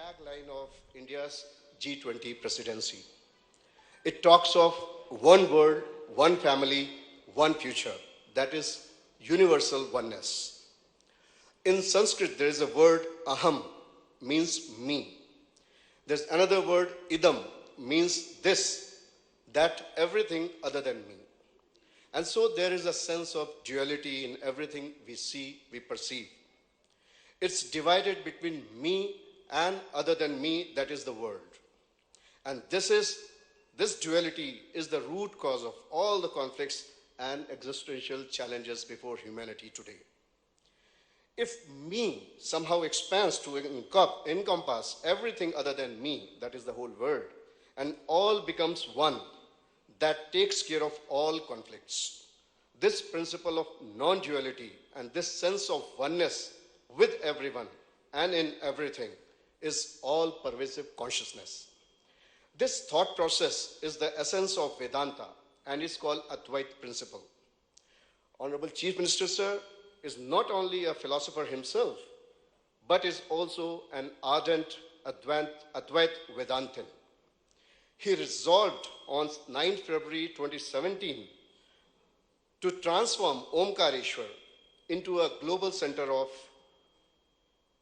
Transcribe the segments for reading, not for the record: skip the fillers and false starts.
tagline of India's G20 presidency. It talks of one world, one family, one future. That is universal oneness. In Sanskrit, there is a word aham, means me. There's another word idam, means this, that, everything other than me. And so there is a sense of duality in everything we see, we perceive. It's divided between me and other than me, that is the world. And this duality is the root cause of all the conflicts and existential challenges before humanity today. If me somehow expands to encompass everything other than me, that is the whole world, and all becomes one, that takes care of all conflicts. This principle of non-duality and this sense of oneness with everyone and in everything is all-pervasive consciousness. This thought process is the essence of Vedanta and is called Advait principle. Honorable Chief Minister, sir, is not only a philosopher himself, but is also an ardent Advait Vedantin. He resolved on 9 February 2017 to transform Omkareshwar into a global center of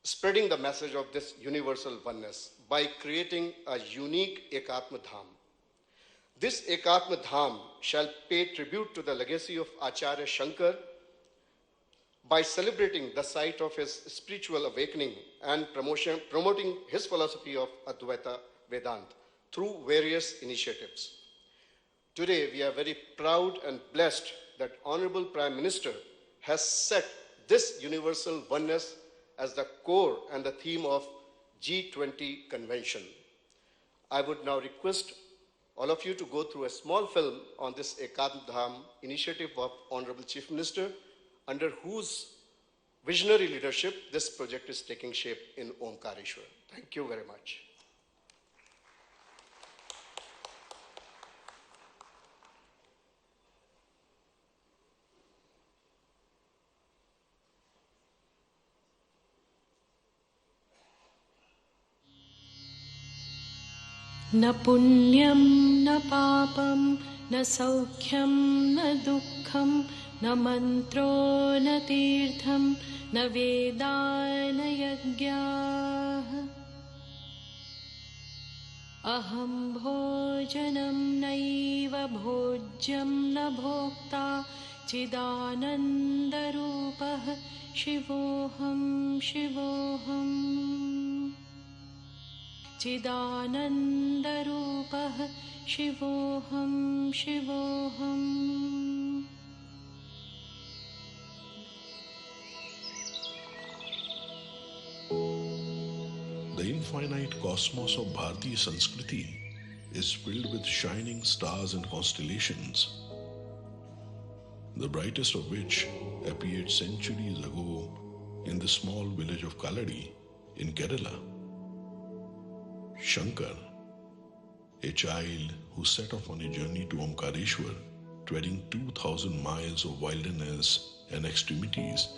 spreading the message of this universal oneness by creating a unique Ekatma Dham. This Ekatma Dham shall pay tribute to the legacy of Acharya Shankar by celebrating the site of his spiritual awakening and promoting his philosophy of Advaita Vedanta through various initiatives. Today, we are very proud and blessed that Honorable Prime Minister has set this universal oneness as the core and the theme of G20 convention. I would now request all of you to go through a small film on this Ekatma Dham initiative of Honorable Chief Minister, under whose visionary leadership this project is taking shape in Omkareshwar. Thank you very much. न पुण्यं न पापं न सौख्यं न दुःखं न मन्त्रो न तीर्थं न वेदा न यज्ञाः अहं भोजनं नैव भोज्यं न भोक्ता चिदानन्दरूपः शिवोऽहं शिवोऽहम् चिदानन्दरूपः शिवोऽहं शिवोऽहम्. The infinite cosmos of Bharatiya Sanskriti is filled with shining stars and constellations, the brightest of which appeared centuries ago in the small village of Kaladi in Kerala. Shankar, a child who set off on a journey to Omkareshwar, treading 2,000 miles of wilderness and extremities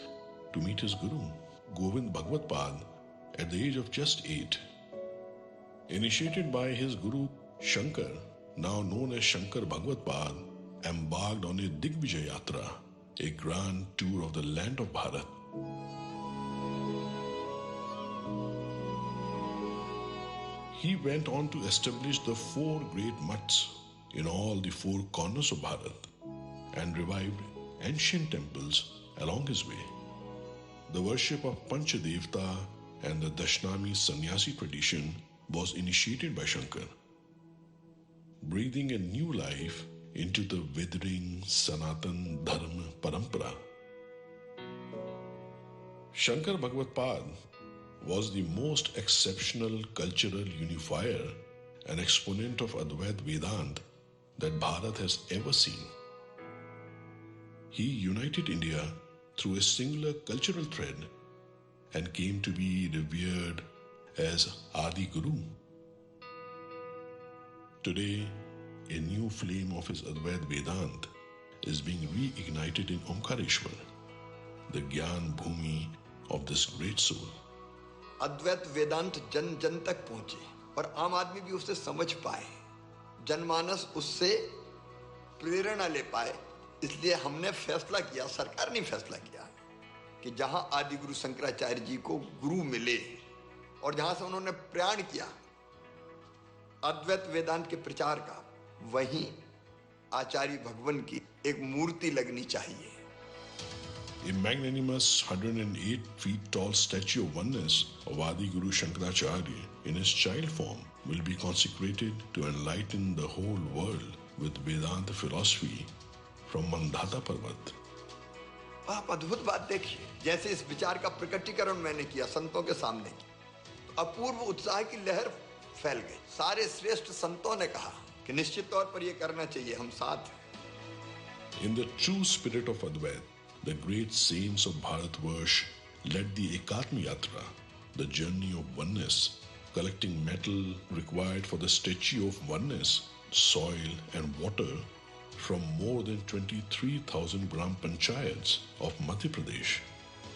to meet his guru, Govind Bhagwatpad, at the age of just 8. Initiated by his guru Shankar, now known as Shankar Bhagwatpad, embarked on a Digvijay Yatra, a grand tour of the land of Bharat. He went on to establish the 4 great mutts in all the 4 corners of Bharat and revived ancient temples along his way. The worship of Panchadevta and the Dashnami sannyasi tradition was initiated by Shankar, breathing a new life into the withering Sanatan Dharma Parampara. Shankar Bhagwatpad was the most exceptional cultural unifier and exponent of Advait Vedanta that Bharat has ever seen. He united India through a singular cultural thread and came to be revered as Adi Guru. Today, a new flame of his Advait Vedanta is being reignited in Omkareshwar, the Gyan Bhumi of this great soul. अद्वैत वेदांत जन जन तक पहुंचे और आम आदमी भी उससे समझ पाए, जनमानस उससे प्रेरणा ले पाए। इसलिए हमने फैसला किया, सरकार ने फैसला किया कि जहां आदि गुरु शंकराचार्य जी को गुरु मिले और जहां से उन्होंने प्रयाण किया अद्वैत वेदांत के प्रचार का, वहीं आचार्य भगवान की एक मूर्ति लगनी चाहिए। A magnanimous 108 feet tall statue of oneness of Adi Guru Shankaracharya in his child form will be consecrated to enlighten the whole world with Vedanta philosophy from Mandhata Parvat. आप अद्भुत बात देखिए, जैसे इस विचार का प्रकटीकरण मैंने किया संतों के सामने की, तो अपूर्व उत्साह की लहर फैल गई। सारे श्रेष्ठ संतों ने कहा कि निश्चित तौर पर यह करना चाहिए, हम साथ हैं। In the true spirit of Advaita, the great saints of Bharatvarsh led the Ekatma Yatra, the journey of oneness, collecting metal required for the statue of oneness, soil and water from more than 23,000 Gram Panchayats of Madhya Pradesh.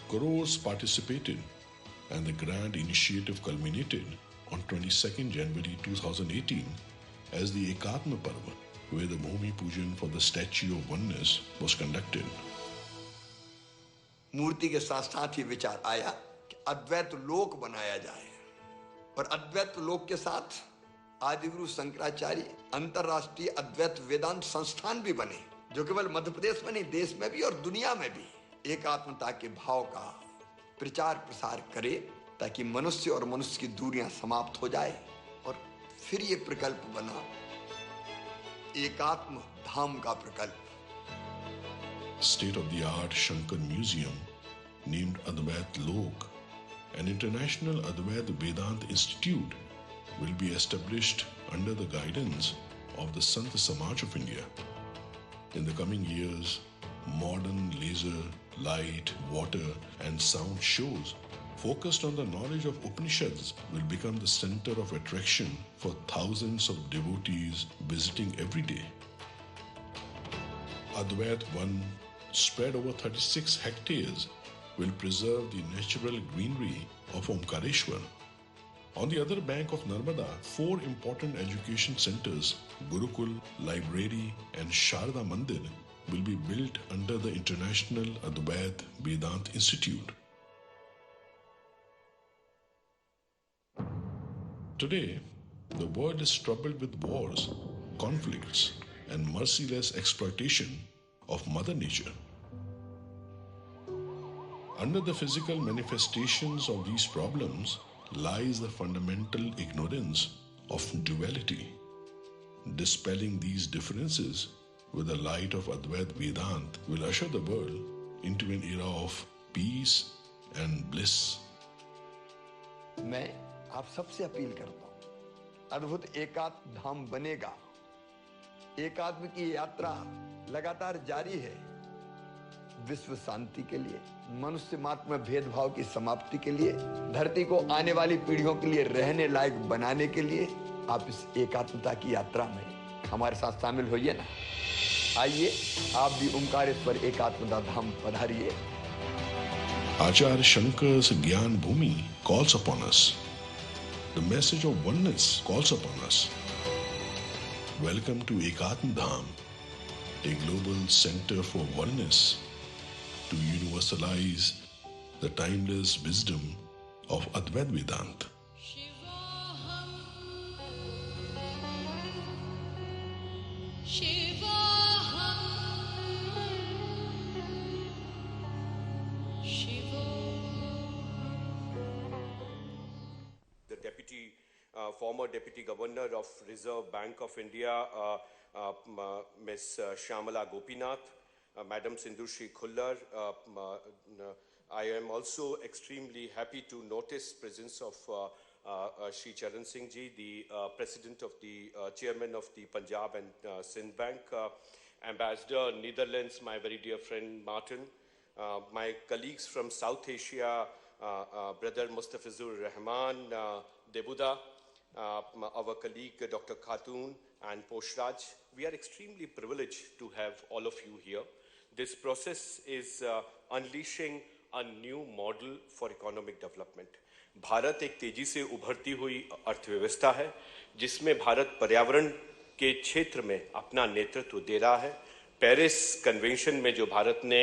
Crores participated and the grand initiative culminated on 22nd January 2018 as the Ekatma Parva, where the Bhumi Pujan for the statue of oneness was conducted. मूर्ति के साथ साथ ही विचार आया कि अद्वैत लोक बनाया जाए और अद्वैत लोक के साथ आदिगुरु शंकराचार्य अंतरराष्ट्रीय अद्वैत वेदांत संस्थान भी बने, जो केवल मध्य प्रदेश में नहीं, देश में भी और दुनिया में भी एकात्मता के भाव का प्रचार प्रसार करे, ताकि मनुष्य और मनुष्य की दूरियां समाप्त हो जाए। और फिर ये प्रकल्प बना एकात्म धाम का प्रकल्प। State-of-the-art Shankar Museum, named Advait Lok, an international Advait Vedant Institute, will be established under the guidance of the Sant Samaj of India. In the coming years, modern laser, light, water and sound shows focused on the knowledge of Upanishads will become the center of attraction for thousands of devotees visiting every day. Advait One, spread over 36 hectares, will preserve the natural greenery of Omkareshwar. On the other bank of Narmada, 4 important education centers, Gurukul, Library and Sharda Mandir, will be built under the International Advait Vedant Institute. Today, the world is troubled with wars, conflicts and merciless exploitation of Mother Nature. Under the physical manifestations of these problems lies the fundamental ignorance of duality. Dispelling these differences with the light of Advait Vedant will usher the world into an era of peace and bliss. मैं आप सबसे appeal करता हूं, अद्भुत एकात्म धाम बनेगा। एकात्म की यात्रा लगातार जारी है। विश्व शांति के लिए, मनुष्य मात्र में भेदभाव की समाप्ति के लिए, धरती को आने वाली पीढ़ियों के लिए रहने लायक बनाने के लिए आप इस एकात्मता की यात्रा में हमारे साथ शामिल होइए ना। आइए आप भी ओंकारेश्वर एकात्मता धाम पधारिए। Acharya Shankar's Gyan Bhumi calls upon us. The message of oneness calls upon us. Welcome to Ekatma Dham, a global center for oneness, to universalize the timeless wisdom of Advait Vedanta. शिवोऽहं शिवोऽहं The former deputy governor of Reserve Bank of India, Ms. Shyamala Gopinath, Madam Sindhushri Khullar. I am also extremely happy to notice presence of Shri Charan Singh Ji, the president of the chairman of the Punjab and Sindh Bank, Ambassador Netherlands, my very dear friend Martin, my colleagues from South Asia, brother Mustafizur Rahman Debuda, our colleague Dr. Khatun and Poshraj. We are extremely privileged to have all of you here. This process is unleashing a new model for economic development. Bharat एक तेजी से उभरती हुई अर्थव्यवस्था है, जिसमें भारत पर्यावरण के क्षेत्र में अपना नेतृत्व दे रहा है। पेरिस कन्वेंशन में जो भारत ने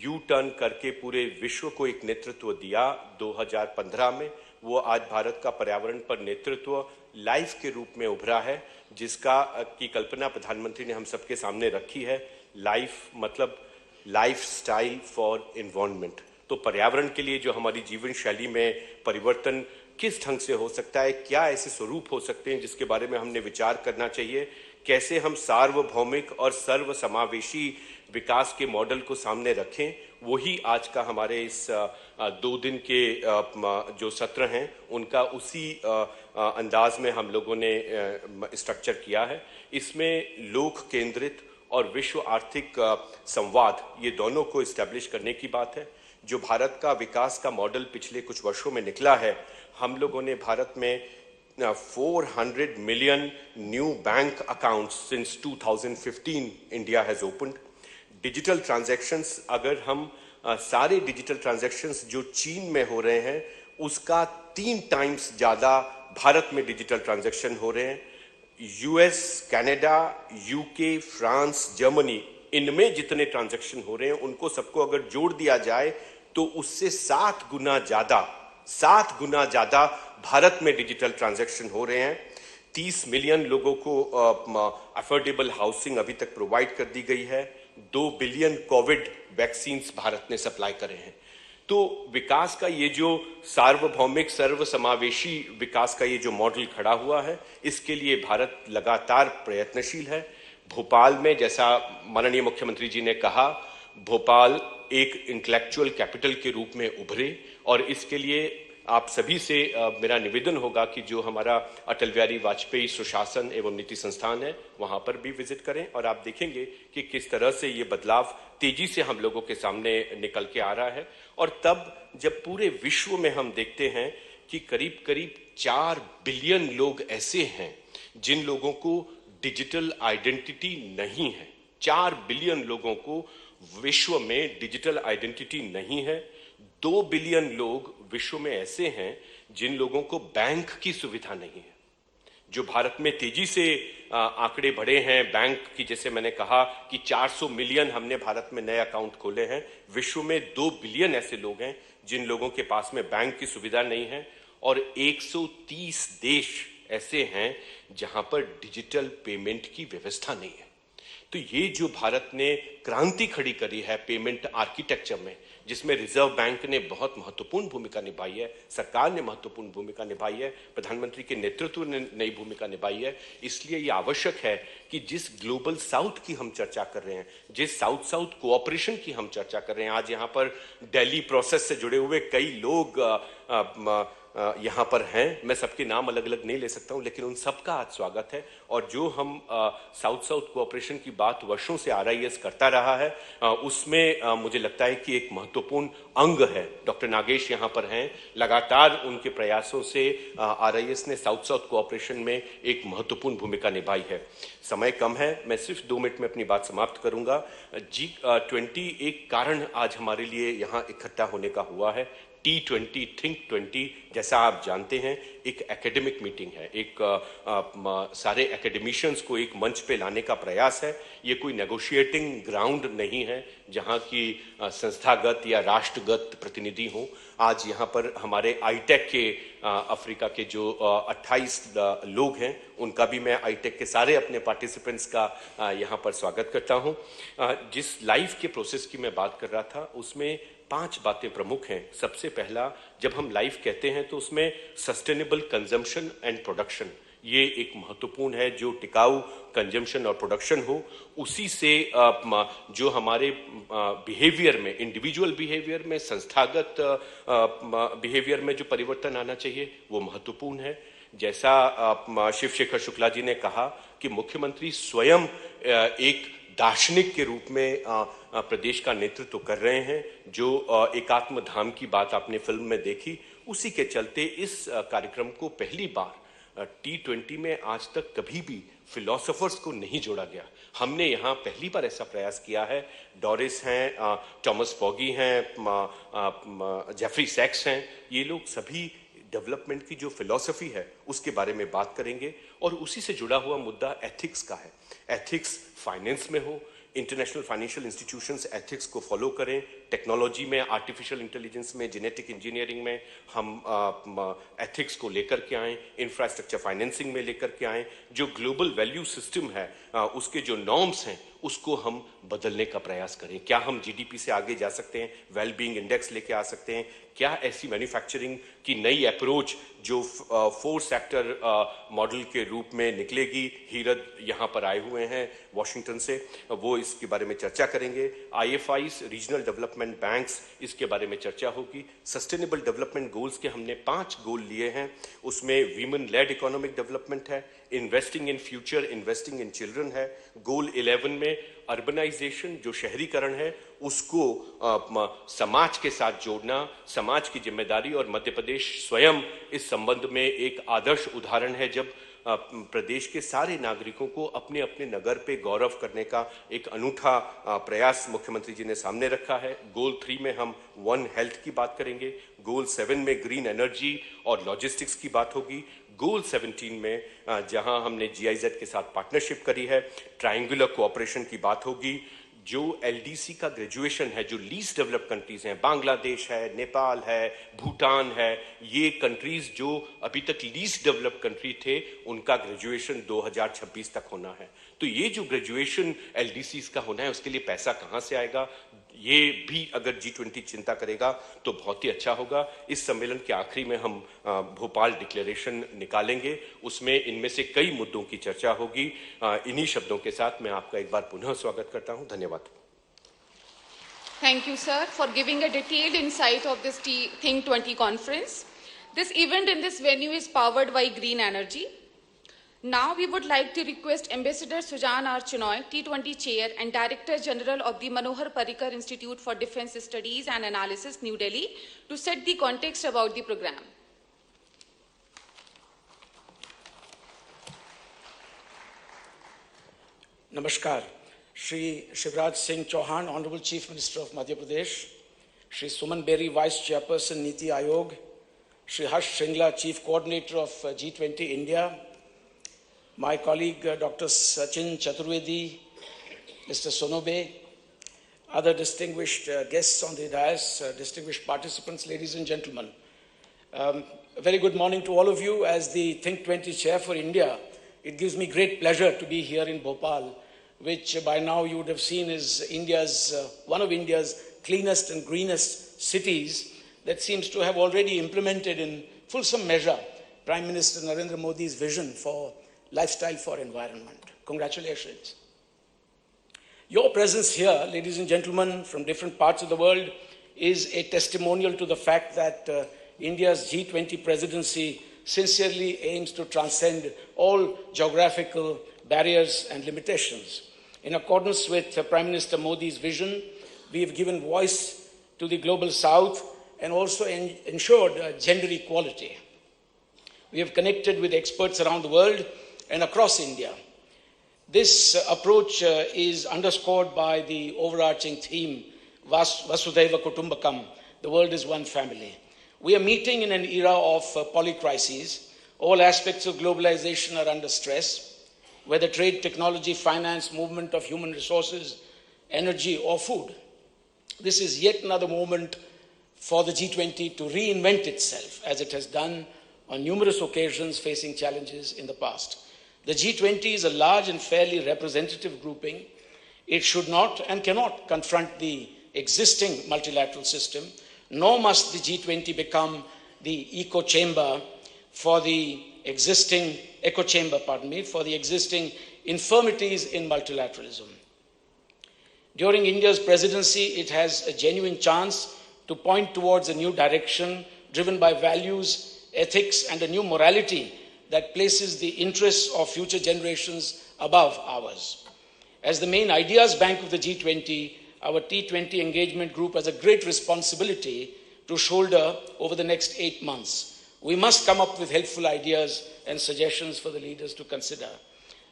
यू टर्न करके पूरे विश्व को एक नेतृत्व दिया 2015 में, वो आज भारत का पर्यावरण पर नेतृत्व लाइफ के रूप में उभरा है, जिसका की कल्पना प्रधानमंत्री ने हम सबके सामने रखी है। लाइफ मतलब लाइफ स्टाइल फॉर एनवायरनमेंट। तो पर्यावरण के लिए जो हमारी जीवन शैली में परिवर्तन किस ढंग से हो सकता है, क्या ऐसे स्वरूप हो सकते हैं जिसके बारे में हमने विचार करना चाहिए, कैसे हम सार्वभौमिक और सर्वसमावेशी विकास के मॉडल को सामने रखें, वही आज का हमारे इस 2 दिन के जो सत्र हैं उनका उसी अंदाज में हम लोगों ने स्ट्रक्चर किया है। इसमें लोक केंद्रित और विश्व आर्थिक संवाद, ये दोनों को इस्टेब्लिश करने की बात है। जो भारत का विकास का मॉडल पिछले कुछ वर्षों में निकला है, हम लोगों ने भारत में 400 million new bank accounts since 2015 India has opened. Digital transactions, अगर हम सारे डिजिटल ट्रांजैक्शंस जो चीन में हो रहे हैं उसका 3 टाइम्स ज़्यादा भारत में डिजिटल ट्रांजैक्शन हो रहे हैं। US, Canada, UK, France, Germany, इनमें जितने ट्रांजैक्शन हो रहे हैं उनको सबको अगर जोड़ दिया जाए तो उससे 7 गुना ज़्यादा भारत में डिजिटल ट्रांजैक्शन हो रहे हैं। 30 मिलियन लोगों को अफोर्डेबल हाउसिंग अभी तक प्रोवाइड कर दी गई है। 2 बिलियन कोविड वैक्सीन्स भारत ने सप्लाई करे हैं। तो विकास का ये जो सार्वभौमिक सर्वसमावेशी विकास का ये जो मॉडल खड़ा हुआ है, इसके लिए भारत लगातार प्रयत्नशील है। भोपाल में, जैसा माननीय मुख्यमंत्री जी ने कहा, भोपाल एक इंटेलेक्चुअल कैपिटल के रूप में उभरे, और इसके लिए आप सभी से मेरा निवेदन होगा कि जो हमारा अटल बिहारी वाजपेयी सुशासन एवं नीति संस्थान है वहां पर भी विजिट करें, और आप देखेंगे कि किस तरह से ये बदलाव तेजी से हम लोगों के सामने निकल के आ रहा है। और तब जब पूरे विश्व में हम देखते हैं कि करीब करीब 4 बिलियन लोग ऐसे हैं जिन लोगों को डिजिटल आइडेंटिटी नहीं है, 4 बिलियन लोगों को विश्व में डिजिटल आइडेंटिटी नहीं है। 2 बिलियन लोग विश्व में ऐसे हैं जिन लोगों को बैंक की सुविधा नहीं है। जो भारत में तेजी से आंकड़े बढ़े हैं बैंक की, जैसे मैंने कहा कि 400 मिलियन हमने भारत में नए अकाउंट खोले हैं। विश्व में 2 बिलियन ऐसे लोग हैं जिन लोगों के पास में बैंक की सुविधा नहीं है, और 130 देश ऐसे हैं जहां पर डिजिटल पेमेंट की व्यवस्था नहीं है। तो ये जो भारत ने क्रांति खड़ी करी है पेमेंट आर्किटेक्चर में, जिसमें रिजर्व बैंक ने बहुत महत्वपूर्ण भूमिका निभाई है, सरकार ने महत्वपूर्ण भूमिका निभाई है, प्रधानमंत्री के नेतृत्व ने नई भूमिका निभाई है, इसलिए ये आवश्यक है कि जिस ग्लोबल साउथ की हम चर्चा कर रहे हैं, जिस साउथ साउथ कोऑपरेशन की हम चर्चा कर रहे हैं, आज यहाँ पर दिल्ली प्रोसेस से जुड़े हुए कई लोग यहाँ पर हैं। मैं सबके नाम अलग अलग नहीं ले सकता हूँ, लेकिन उन सबका आज स्वागत है। और जो हम साउथ साउथ कोऑपरेशन की बात वर्षों से RIS करता रहा है, उसमें मुझे लगता है कि एक महत्वपूर्ण अंग है। डॉक्टर नागेश यहाँ पर हैं, लगातार उनके प्रयासों से RIS ने साउथ साउथ कोऑपरेशन में एक महत्वपूर्ण भूमिका निभाई है। समय कम है, मैं सिर्फ 2 मिनट में अपनी बात समाप्त करूंगा। G20 एक कारण आज हमारे लिए यहाँ इकट्ठा होने का हुआ है। T20 थिंक 20 जैसा आप जानते हैं एक एकेडमिक मीटिंग है, एक सारे एकेडमिशियंस को एक मंच पे लाने का प्रयास है। ये कोई नेगोशिएटिंग ग्राउंड नहीं है जहां की संस्थागत या राष्ट्रगत प्रतिनिधि हों। आज यहाँ पर हमारे आईटेक के अफ्रीका के जो 28 लोग हैं, उनका भी मैं आईटेक के सारे अपने पार्टिसिपेंट्स का यहाँ पर स्वागत करता हूँ। जिस लाइफ के प्रोसेस की मैं बात कर रहा था उसमें 5 बातें प्रमुख हैं। सबसे पहला, जब हम लाइफ कहते हैं तो उसमें सस्टेनेबल कंजम्पशन एंड प्रोडक्शन, ये एक महत्वपूर्ण है। जो टिकाऊ कंजम्पशन और प्रोडक्शन हो, उसी से जो हमारे बिहेवियर में, इंडिविजुअल बिहेवियर में, संस्थागत बिहेवियर में जो परिवर्तन आना चाहिए वो महत्वपूर्ण है। जैसा शिव शेखर शुक्ला जी ने कहा कि मुख्यमंत्री स्वयं एक दार्शनिक के रूप में प्रदेश का नेतृत्व कर रहे हैं। जो एकात्म धाम की बात आपने फिल्म में देखी, उसी के चलते इस कार्यक्रम को पहली बार T20 में आज तक कभी भी फिलोसोफर्स को नहीं जोड़ा गया। हमने यहाँ पहली बार ऐसा प्रयास किया है। डॉरिस हैं, टॉमस फॉगी हैं, जेफरी सैक्स हैं, ये लोग सभी डेवलपमेंट की जो फिलॉसफी है उसके बारे में बात करेंगे और उसी से जुड़ा हुआ मुद्दा एथिक्स का है। एथिक्स फाइनेंस में हो, इंटरनेशनल फाइनेंशियल इंस्टीट्यूशंस एथिक्स को फॉलो करें, टेक्नोलॉजी में, आर्टिफिशियल इंटेलिजेंस में, जेनेटिक इंजीनियरिंग में हम एथिक्स को लेकर के आएँ, इंफ्रास्ट्रक्चर फाइनेंसिंग में लेकर के आएँ, जो ग्लोबल वैल्यू सिस्टम है उसके जो नॉर्म्स हैं उसको हम बदलने का प्रयास करें। क्या हम जीडीपी से आगे जा सकते हैं, वेल बीइंग इंडेक्स लेके आ सकते हैं? क्या ऐसी मैन्युफैक्चरिंग की नई अप्रोच जो 4 सेक्टर मॉडल के रूप में निकलेगी? हीरद यहाँ पर आए हुए हैं वॉशिंगटन से, वो इसके बारे में चर्चा करेंगे। आईएफआईस, रीजनल डेवलपमेंट बैंक्स, इसके बारे में चर्चा होगी। सस्टेनेबल डेवलपमेंट गोल्स के हमने 5 गोल लिए हैं, उसमें वीमेन लेड इकोनॉमिक डेवलपमेंट है, investing in future, investing in children है। गोल 11 में अर्बनाइजेशन, जो शहरीकरण है उसको समाज के साथ जोड़ना, समाज की जिम्मेदारी, और मध्य प्रदेश स्वयं इस संबंध में एक आदर्श उदाहरण है जब प्रदेश के सारे नागरिकों को अपने अपने नगर पे गौरव करने का एक अनूठा प्रयास मुख्यमंत्री जी ने सामने रखा है। गोल 3 में हम वन हेल्थ की बात करेंगे। गोल 7 में ग्रीन एनर्जी और लॉजिस्टिक्स की बात होगी। गोल 17 में जहां हमने जीआईजेड के साथ पार्टनरशिप करी है, ट्रायंगुलर कोऑपरेशन की बात होगी। जो एलडीसी का ग्रेजुएशन है, जो लीस्ट डेवलप्ड कंट्रीज हैं, बांग्लादेश है, नेपाल है, भूटान है, ये कंट्रीज जो अभी तक लीस्ट डेवलप्ड कंट्री थे, उनका ग्रेजुएशन 2026 तक होना है। तो ये जो ग्रेजुएशन एलडीसी का होना है, उसके लिए पैसा कहाँ से आएगा, ये भी अगर G20 चिंता करेगा तो बहुत ही अच्छा होगा। इस सम्मेलन के आखिरी में हम भोपाल डिक्लेरेशन निकालेंगे, उसमें इनमें से कई मुद्दों की चर्चा होगी। इन्हीं शब्दों के साथ मैं आपका एक बार पुनः स्वागत करता हूं। धन्यवाद। Thank you, sir, for giving a detailed insight of this Think 20 conference. This event in this venue is powered by green energy. Now we would like to request Ambassador Sujan R. Chinoy, T20 Chair and Director General of the Manohar Parrikar Institute for Defence Studies and Analysis, New Delhi, to set the context about the program. Namaskar. Shri Shivraj Singh Chauhan, Honorable Chief Minister of Madhya Pradesh, Shri Suman Beri, Vice Chairperson, Niti Aayog, Shri Harsh Shringla, Chief Coordinator of G20 India, my colleague Dr. Sachin Chaturvedi, Mr. Sonobe, other distinguished guests on the dais, distinguished participants, ladies and gentlemen. A very good morning to all of you. As the Think 20 Chair for India, it gives me great pleasure to be here in Bhopal, which by now you would have seen is one of India's cleanest and greenest cities that seems to have already implemented in fulsome measure Prime Minister Narendra Modi's vision for lifestyle for environment. Congratulations. Your presence here, ladies and gentlemen, from different parts of the world, is a testimonial to the fact that India's G20 presidency sincerely aims to transcend all geographical barriers and limitations. In accordance with Prime Minister Modi's vision, we have given voice to the global south and also ensured gender equality. We have connected with experts around the world and across India. This approach is underscored by the overarching theme, Vasudhaiva Kutumbakam, the world is one family. We are meeting in an era of polycrises. All aspects of globalization are under stress, whether trade, technology, finance, movement of human resources, energy or food. This is yet another moment for the G20 to reinvent itself, as it has done on numerous occasions facing challenges in the past. The G20 is a large and fairly representative grouping. It should not and cannot confront the existing multilateral system, nor must the G20 become the echo chamber for the existing infirmities in multilateralism. During India's presidency, it has a genuine chance to point towards a new direction driven by values, ethics, and a new morality that places the interests of future generations above ours. As the main ideas bank of the G20, our T20 engagement group has a great responsibility to shoulder over the next 8 months. We must come up with helpful ideas and suggestions for the leaders to consider.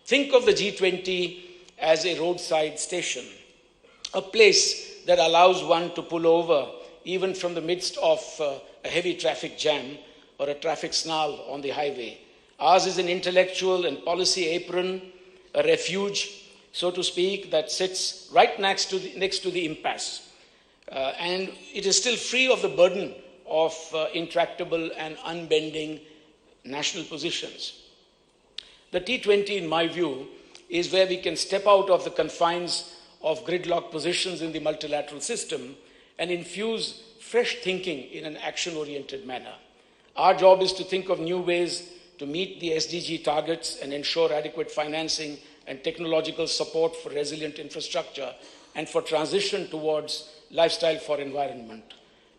Think of the G20 as a roadside station, a place that allows one to pull over even from the midst of a heavy traffic jam, or a traffic snarl on the highway. Ours is an intellectual and policy apron, a refuge, so to speak, that sits right next to the impasse. And it is still free of the burden of intractable and unbending national positions. The T20, in my view, is where we can step out of the confines of gridlock positions in the multilateral system and infuse fresh thinking in an action-oriented manner. Our job is to think of new ways to meet the SDG targets and ensure adequate financing and technological support for resilient infrastructure and for transition towards lifestyle for environment.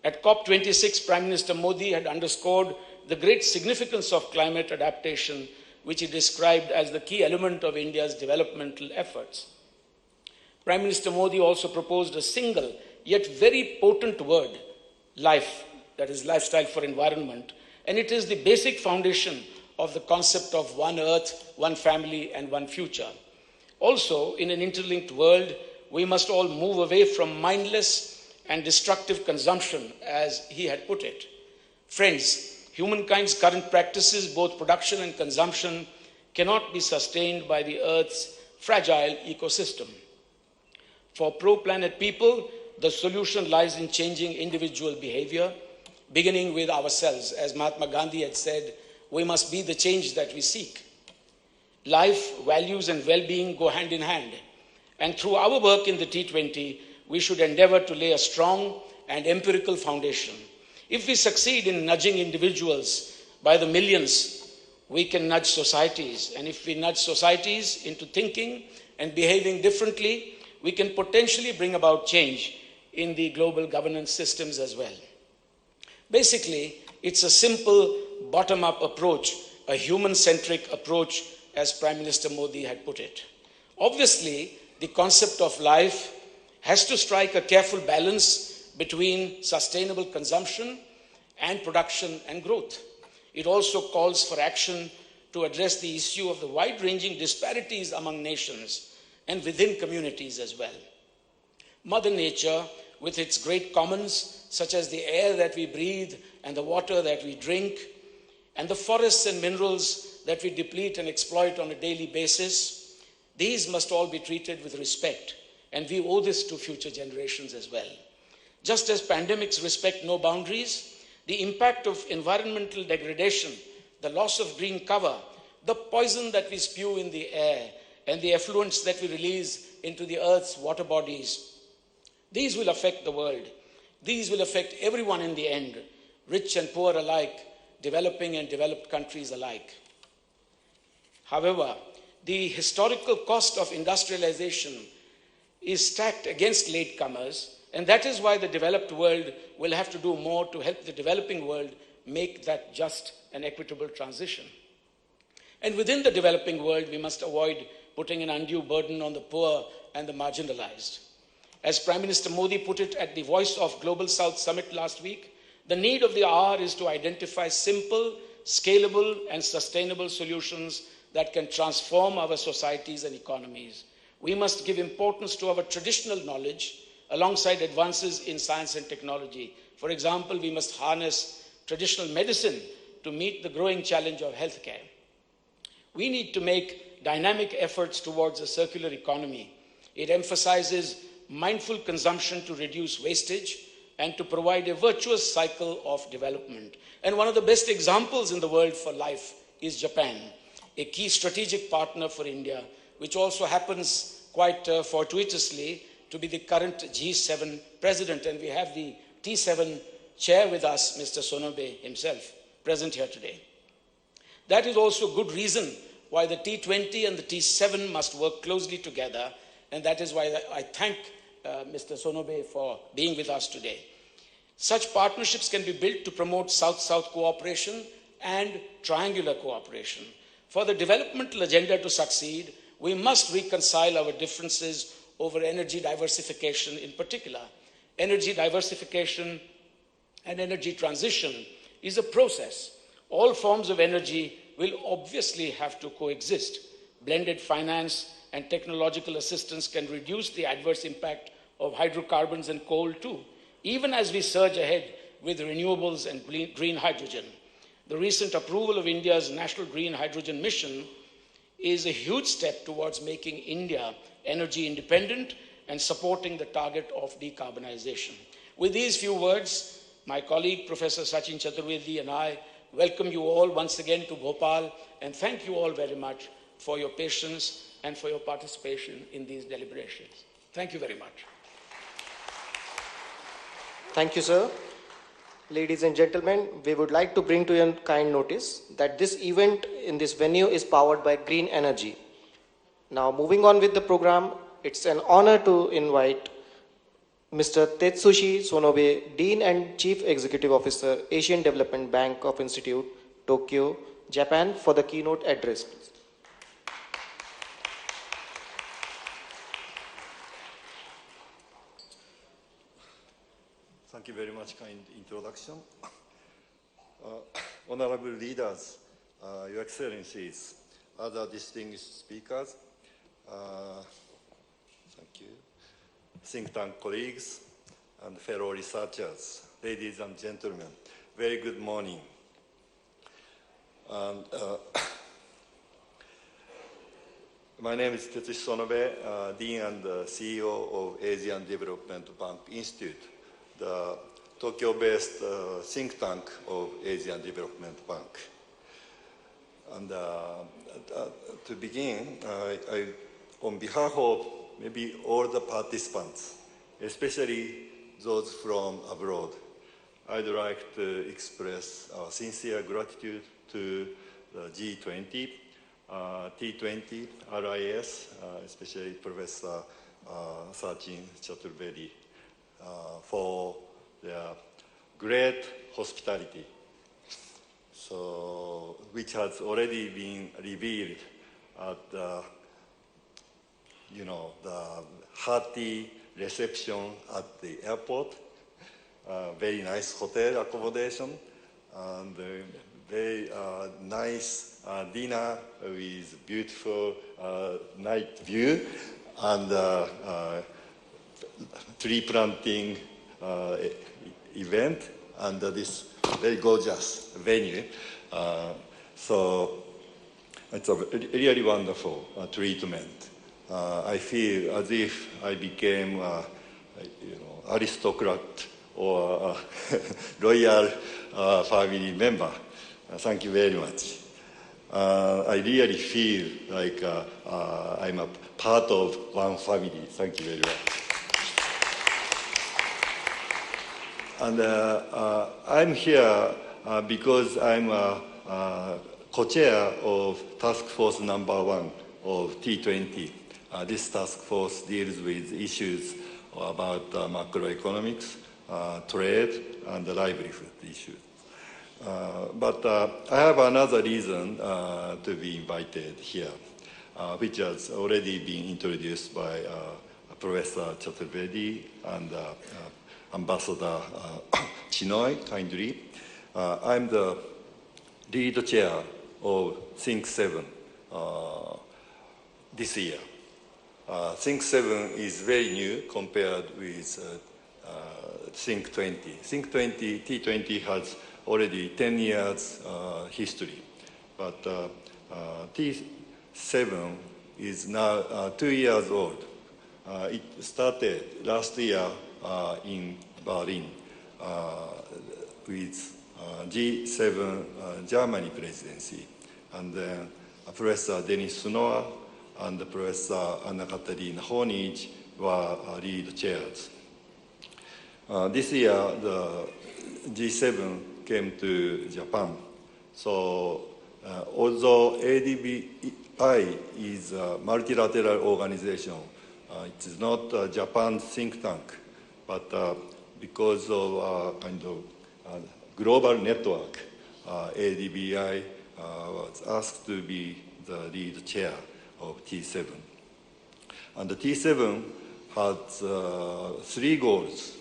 At COP26, Prime Minister Modi had underscored the great significance of climate adaptation, which he described as the key element of India's developmental efforts. Prime Minister Modi also proposed a single yet very potent word, life, that is lifestyle for environment, and it is the basic foundation of the concept of one earth, one family, and one future. Also, in an interlinked world, we must all move away from mindless and destructive consumption, as he had put it. Friends, humankind's current practices, both production and consumption, cannot be sustained by the Earth's fragile ecosystem. For pro-planet people, the solution lies in changing individual behavior, beginning with ourselves. As Mahatma Gandhi had said, we must be the change that we seek. Life, values, and well-being go hand in hand. And through our work in the T20, we should endeavor to lay a strong and empirical foundation. If we succeed in nudging individuals by the millions, we can nudge societies. And if we nudge societies into thinking and behaving differently, we can potentially bring about change in the global governance systems as well. Basically, it's a simple bottom-up approach, a human-centric approach, as Prime Minister Modi had put it. Obviously, the concept of life has to strike a careful balance between sustainable consumption and production and growth. It also calls for action to address the issue of the wide-ranging disparities among nations and within communities as well. Mother Nature, with its great commons, such as the air that we breathe and the water that we drink, and the forests and minerals that we deplete and exploit on a daily basis, these must all be treated with respect, and we owe this to future generations as well. Just as pandemics respect no boundaries, the impact of environmental degradation, the loss of green cover, the poison that we spew in the air, and the effluents that we release into the Earth's water bodies, these will affect the world. These will affect everyone in the end, rich and poor alike, developing and developed countries alike. However, the historical cost of industrialization is stacked against latecomers, and that is why the developed world will have to do more to help the developing world make that just and equitable transition. And within the developing world, we must avoid putting an undue burden on the poor and the marginalized. As Prime Minister Modi put it at the Voice of Global South Summit last week, the need of the hour is to identify simple, scalable, and sustainable solutions that can transform our societies and economies. We must give importance to our traditional knowledge alongside advances in science and technology. For example, we must harness traditional medicine to meet the growing challenge of healthcare. We need to make dynamic efforts towards a circular economy. It emphasizes mindful consumption to reduce wastage and to provide a virtuous cycle of development. And one of the best examples in the world for life is Japan, a key strategic partner for India, which also happens quite fortuitously to be the current G7 president. And we have the T7 chair with us, Mr. Sonobe himself, present here today. That is also good reason why the T20 and the T7 must work closely together. And that is why I thank Mr. Sonobe for being with us today. Such partnerships can be built to promote South-South cooperation and triangular cooperation. For the developmental agenda to succeed, we must reconcile our differences over energy diversification in particular. Energy diversification and energy transition is a process. All forms of energy will obviously have to coexist. Blended finance and technological assistance can reduce the adverse impact of hydrocarbons and coal too, even as we surge ahead with renewables and green hydrogen. The recent approval of India's National Green Hydrogen Mission is a huge step towards making India energy independent and supporting the target of decarbonization. With these few words, my colleague Professor Sachin Chaturvedi and I welcome you all once again to Bhopal and thank you all very much for your patience and for your participation in these deliberations. Thank you very much. Thank you, sir. Ladies and gentlemen, we would like to bring to your kind notice that this event in this venue is powered by green energy. Now, moving on with the program, it's an honor to invite Mr. Tetsushi Sonobe, Dean and Chief Executive Officer, Asian Development Bank of Institute, Tokyo, Japan, for the keynote address. Thank you very much, kind introduction. Honorable leaders, Your Excellencies, other distinguished speakers, thank you, think tank colleagues, and fellow researchers, ladies and gentlemen, very good morning. And, my name is Tetsushi Sonobe, Dean and CEO of Asian Development Bank Institute, the Tokyo-based think tank of Asian Development Bank. And to begin, on behalf of maybe all the participants, especially those from abroad, I'd like to express our sincere gratitude to the G20, T20, RIS, especially Professor Sachin Chaturvedi, for their great hospitality, so which has already been revealed at the, the hearty reception at the airport, very nice hotel accommodation, and very nice dinner with beautiful night view, and tree planting event, and this very gorgeous venue. So it's a really wonderful treatment. I feel as if I became aristocrat or royal family member. Thank you very much. I really feel like I'm a part of one family. Thank you very much. And I'm here because I'm a co-chair of Task Force number 1 of T20. This task force deals with issues about macroeconomics, trade, and livelihood issues. But I have another reason to be invited here, which has already been introduced by Professor Chaturvedi and Ambassador Chinoy, kindly. I'm the lead chair of Think 7 this year. Think 7 is very new compared with Think 20. Think 20, T20 has already 10 years history, but T7 is now 2 years old. It started last year in Berlin with G7 Germany presidency, and then Professor Denis Sunoa and Professor Anna Katarina Honich were lead chairs. This year, the G7 came to Japan. So although ADBI is a multilateral organization, it is not a Japan think tank, but because of kind of global network, ADBI was asked to be the lead chair of T7. And the T7 has 3 goals.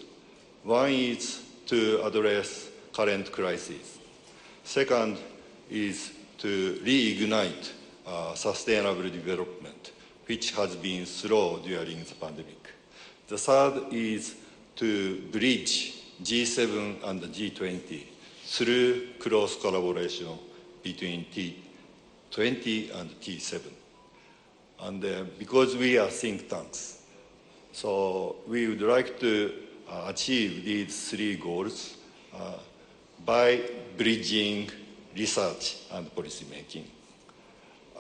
One is to address current crisis. Second is to reignite sustainable development, which has been slow during the pandemic. The third is to bridge G7 and the G20 through close collaboration between T20 and T7. And because we are think tanks, so we would like to achieve these three goals by bridging research and policy making.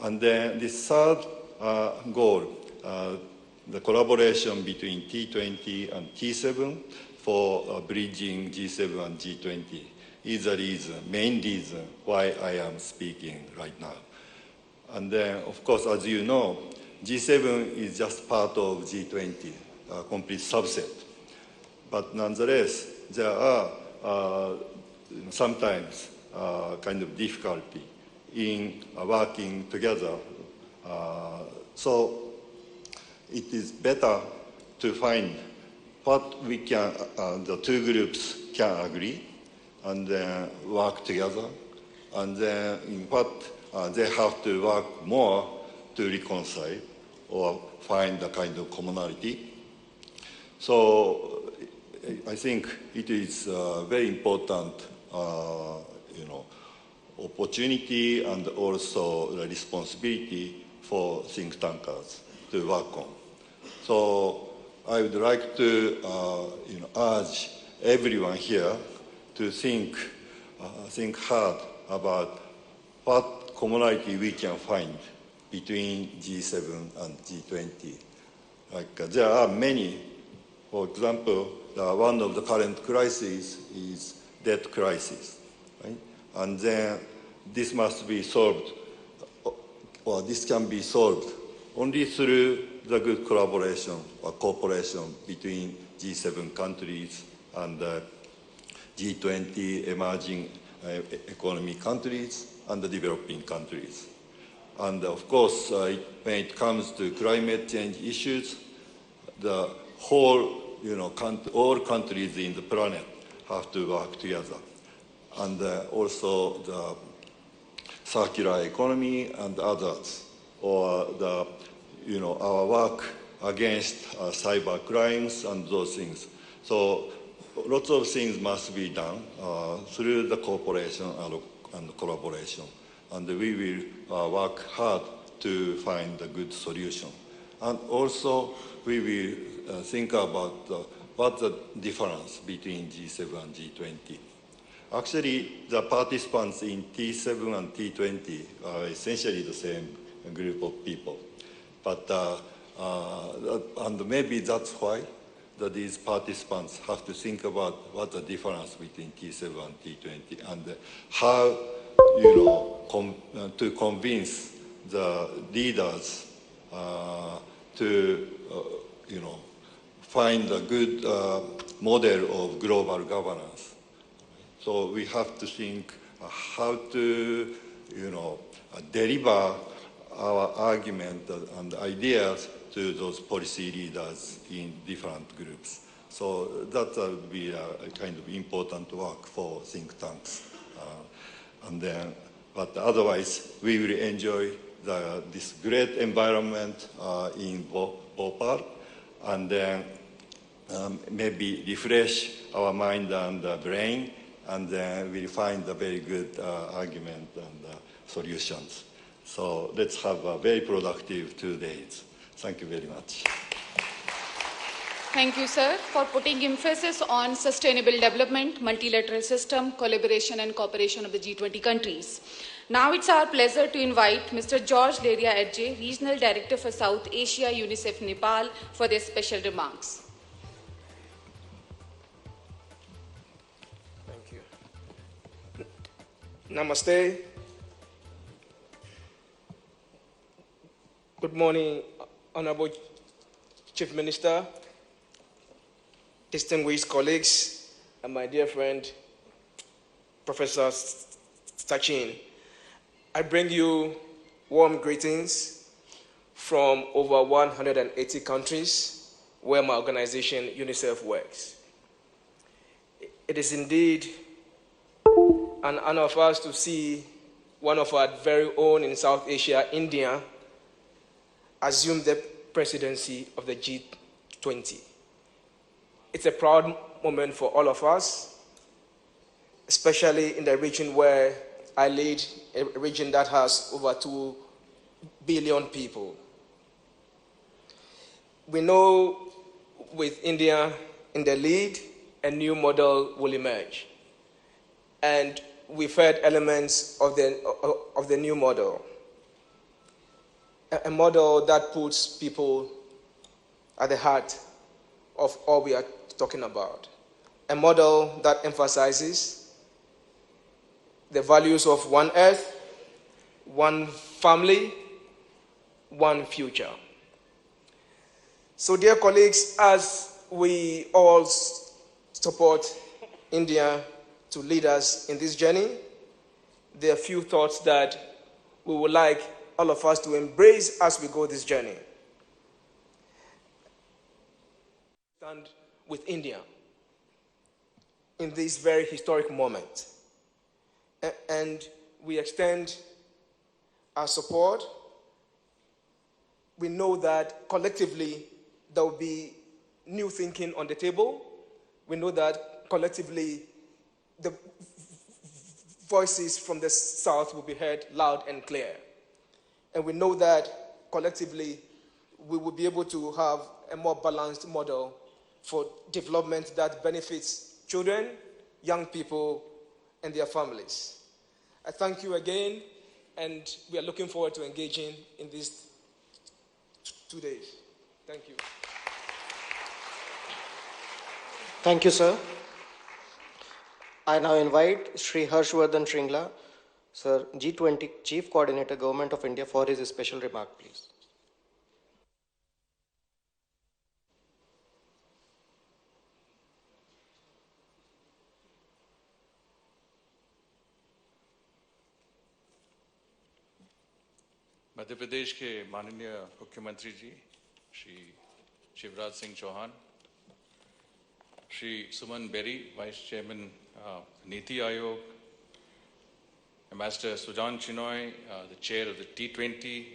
And then the third goal, the collaboration between T20 and T7 for bridging G7 and G20 is the main reason why I am speaking right now. And then, of course, as you know, G7 is just part of G20, a complete subset. But nonetheless, there are sometimes kind of difficulty in working together. So it is better to find what we can, the two groups can agree and then work together, and then in what they have to work more to reconcile or find a kind of commonality. So I think it is very important, opportunity and also the responsibility for think tankers to work on. So I would like to urge everyone here to think hard about what commonality we can find between G7 and G20. Like there are many. For example, one of the current crises is debt crisis, right? And then this must be solved, or this can be solved only through the good collaboration or cooperation between G7 countries and G20 emerging economy countries and the developing countries. And of course, when it comes to climate change issues, the whole, all countries in the planet have to work together. And also the circular economy and others, or the, our work against cyber crimes and those things. So lots of things must be done through the cooperation and collaboration. And we will work hard to find a good solution. And also, we will think about what's the difference between G7 and G20. Actually, the participants in T7 and T20 are essentially the same group of people. But, and maybe that's why these participants have to think about what the difference between T7 and T20 and how, to convince the leaders to, find a good model of global governance. So we have to think how to, deliver our argument and ideas to those policy leaders in different groups. So that would be a kind of important work for think tanks. But otherwise, we will enjoy this great environment in Bhopal, and then maybe refresh our mind and brain, and then we'll find a very good argument and solutions. So let's have a very productive 2 days. Thank you very much. Thank you, sir, for putting emphasis on sustainable development, multilateral system, collaboration and cooperation of the G20 countries. Now it's our pleasure to invite Mr. George Leria Edje, Regional Director for South Asia, UNICEF Nepal, for their special remarks. Thank you. Namaste. Good morning, Honorable Chief Minister, distinguished colleagues, and my dear friend, Professor Sachin. I bring you warm greetings from over 180 countries where my organization, UNICEF, works. It is indeed an honor for us to see one of our very own in South Asia, India, assume the presidency of the G20. It's a proud moment for all of us, especially in the region where I lead, a region that has over 2 billion people. We know with India in the lead, a new model will emerge. And we've heard elements of the new model. A model that puts people at the heart of all we are talking about. A model that emphasizes the values of one earth, one family, one future. So, dear colleagues, as we all support India to lead us in this journey, there are a few thoughts that we would like all of us to embrace as we go this journey. Stand with India in this very historic moment. And we extend our support. We know that collectively there will be new thinking on the table. We know that collectively the voices from the South will be heard loud and clear. And we know that collectively we will be able to have a more balanced model for development that benefits children, young people, and their families. I thank you again, and we are looking forward to engaging in these 2 days. Thank you. Thank you, sir. I now invite Shri Harshvardhan Shringla, Sir, G20 Chief Coordinator, Government of India, for his special remark, please. Madhya Pradesh के माननीय मुख्यमंत्री जी Shri Shivraj Singh Chauhan, Shri Suman berry, vice chairman NITI Aayog, Ambassador Sujan Chinoy, the chair of the T20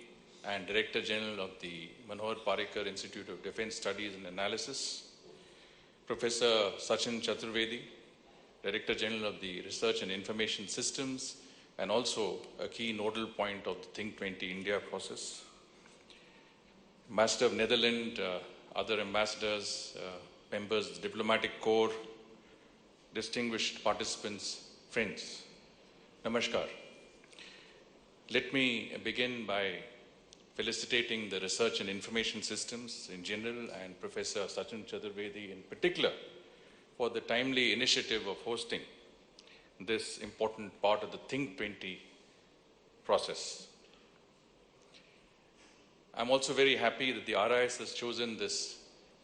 and Director General of the Manohar Parrikar Institute of Defence Studies and Analysis, Professor Sachin Chaturvedi, Director General of the Research and Information Systems, and also a key nodal point of the Think 20 India process, Ambassador of Netherlands, other ambassadors, members of the diplomatic corps, distinguished participants, friends. Namaskar. Let me begin by felicitating the Research and Information Systems in general and Professor Sachin Chaturvedi in particular for the timely initiative of hosting this important part of the Think 20 process. I'm also very happy that the RIS has chosen this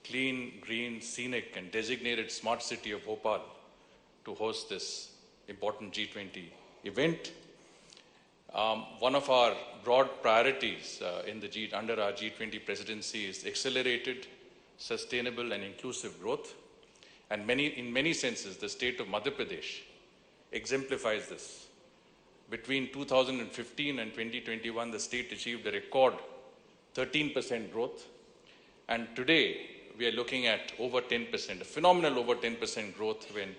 clean, green, scenic and designated smart city of Bhopal to host this important G20 event. One of our broad priorities under our G20 presidency is accelerated, sustainable and inclusive growth. And in many senses, the state of Madhya Pradesh exemplifies this. Between 2015 and 2021, the state achieved a record 13% growth. And today, we are looking at over 10%, a phenomenal over 10% growth when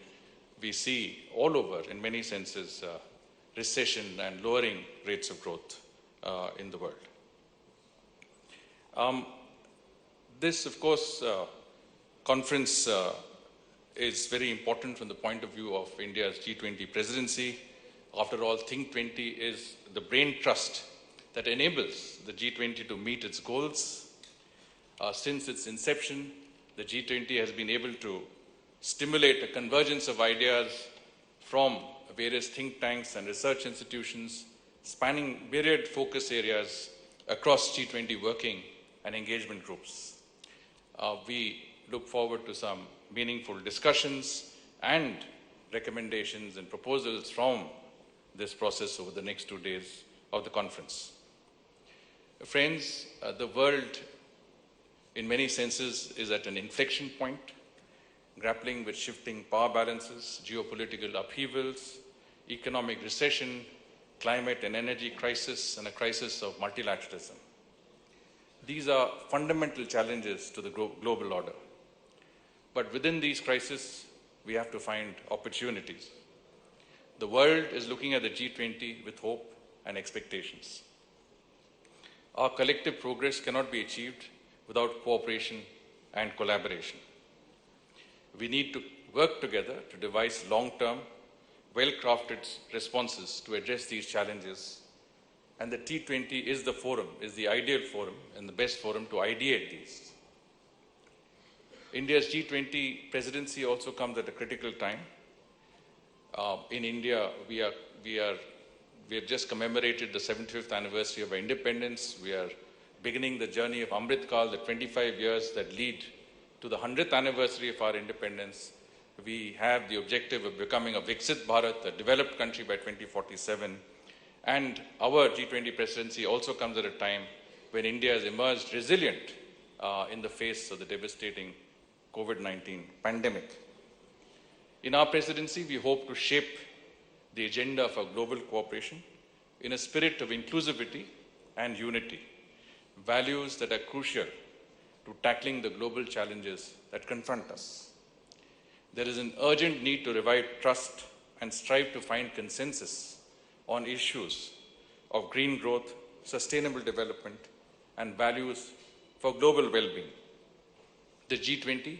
we see all over, in many senses, recession and lowering rates of growth in the world. This, of course, conference is very important from the point of view of India's G20 presidency. After all, Think 20 is the brain trust that enables the G20 to meet its goals. Since its inception, the G20 has been able to stimulate a convergence of ideas from various think tanks and research institutions spanning myriad focus areas across G20 working and engagement groups. We look forward to some meaningful discussions and recommendations and proposals from this process over the next 2 days of the conference. Friends, the world in many senses is at an inflection point, grappling with shifting power balances, geopolitical upheavals, economic recession, climate and energy crisis, and a crisis of multilateralism. These are fundamental challenges to the global order. But within these crises, we have to find opportunities. The world is looking at the G20 with hope and expectations. Our collective progress cannot be achieved without cooperation and collaboration. We need to work together to devise long-term, well-crafted responses to address these challenges. And the T20 is the forum, is the ideal forum and the best forum to ideate these. India's G20 presidency also comes at a critical time. In India, we have just commemorated the 75th anniversary of our independence. We are beginning the journey of Amrit Kal, the 25 years that lead to the 100th anniversary of our independence. We have the objective of becoming a Viksit Bharat, a developed country by 2047. And our G20 presidency also comes at a time when India has emerged resilient in the face of the devastating COVID-19 pandemic. In our presidency, we hope to shape the agenda for global cooperation in a spirit of inclusivity and unity, values that are crucial to tackling the global challenges that confront us. There is an urgent need to revive trust and strive to find consensus on issues of green growth, sustainable development, and values for global well-being. The G20,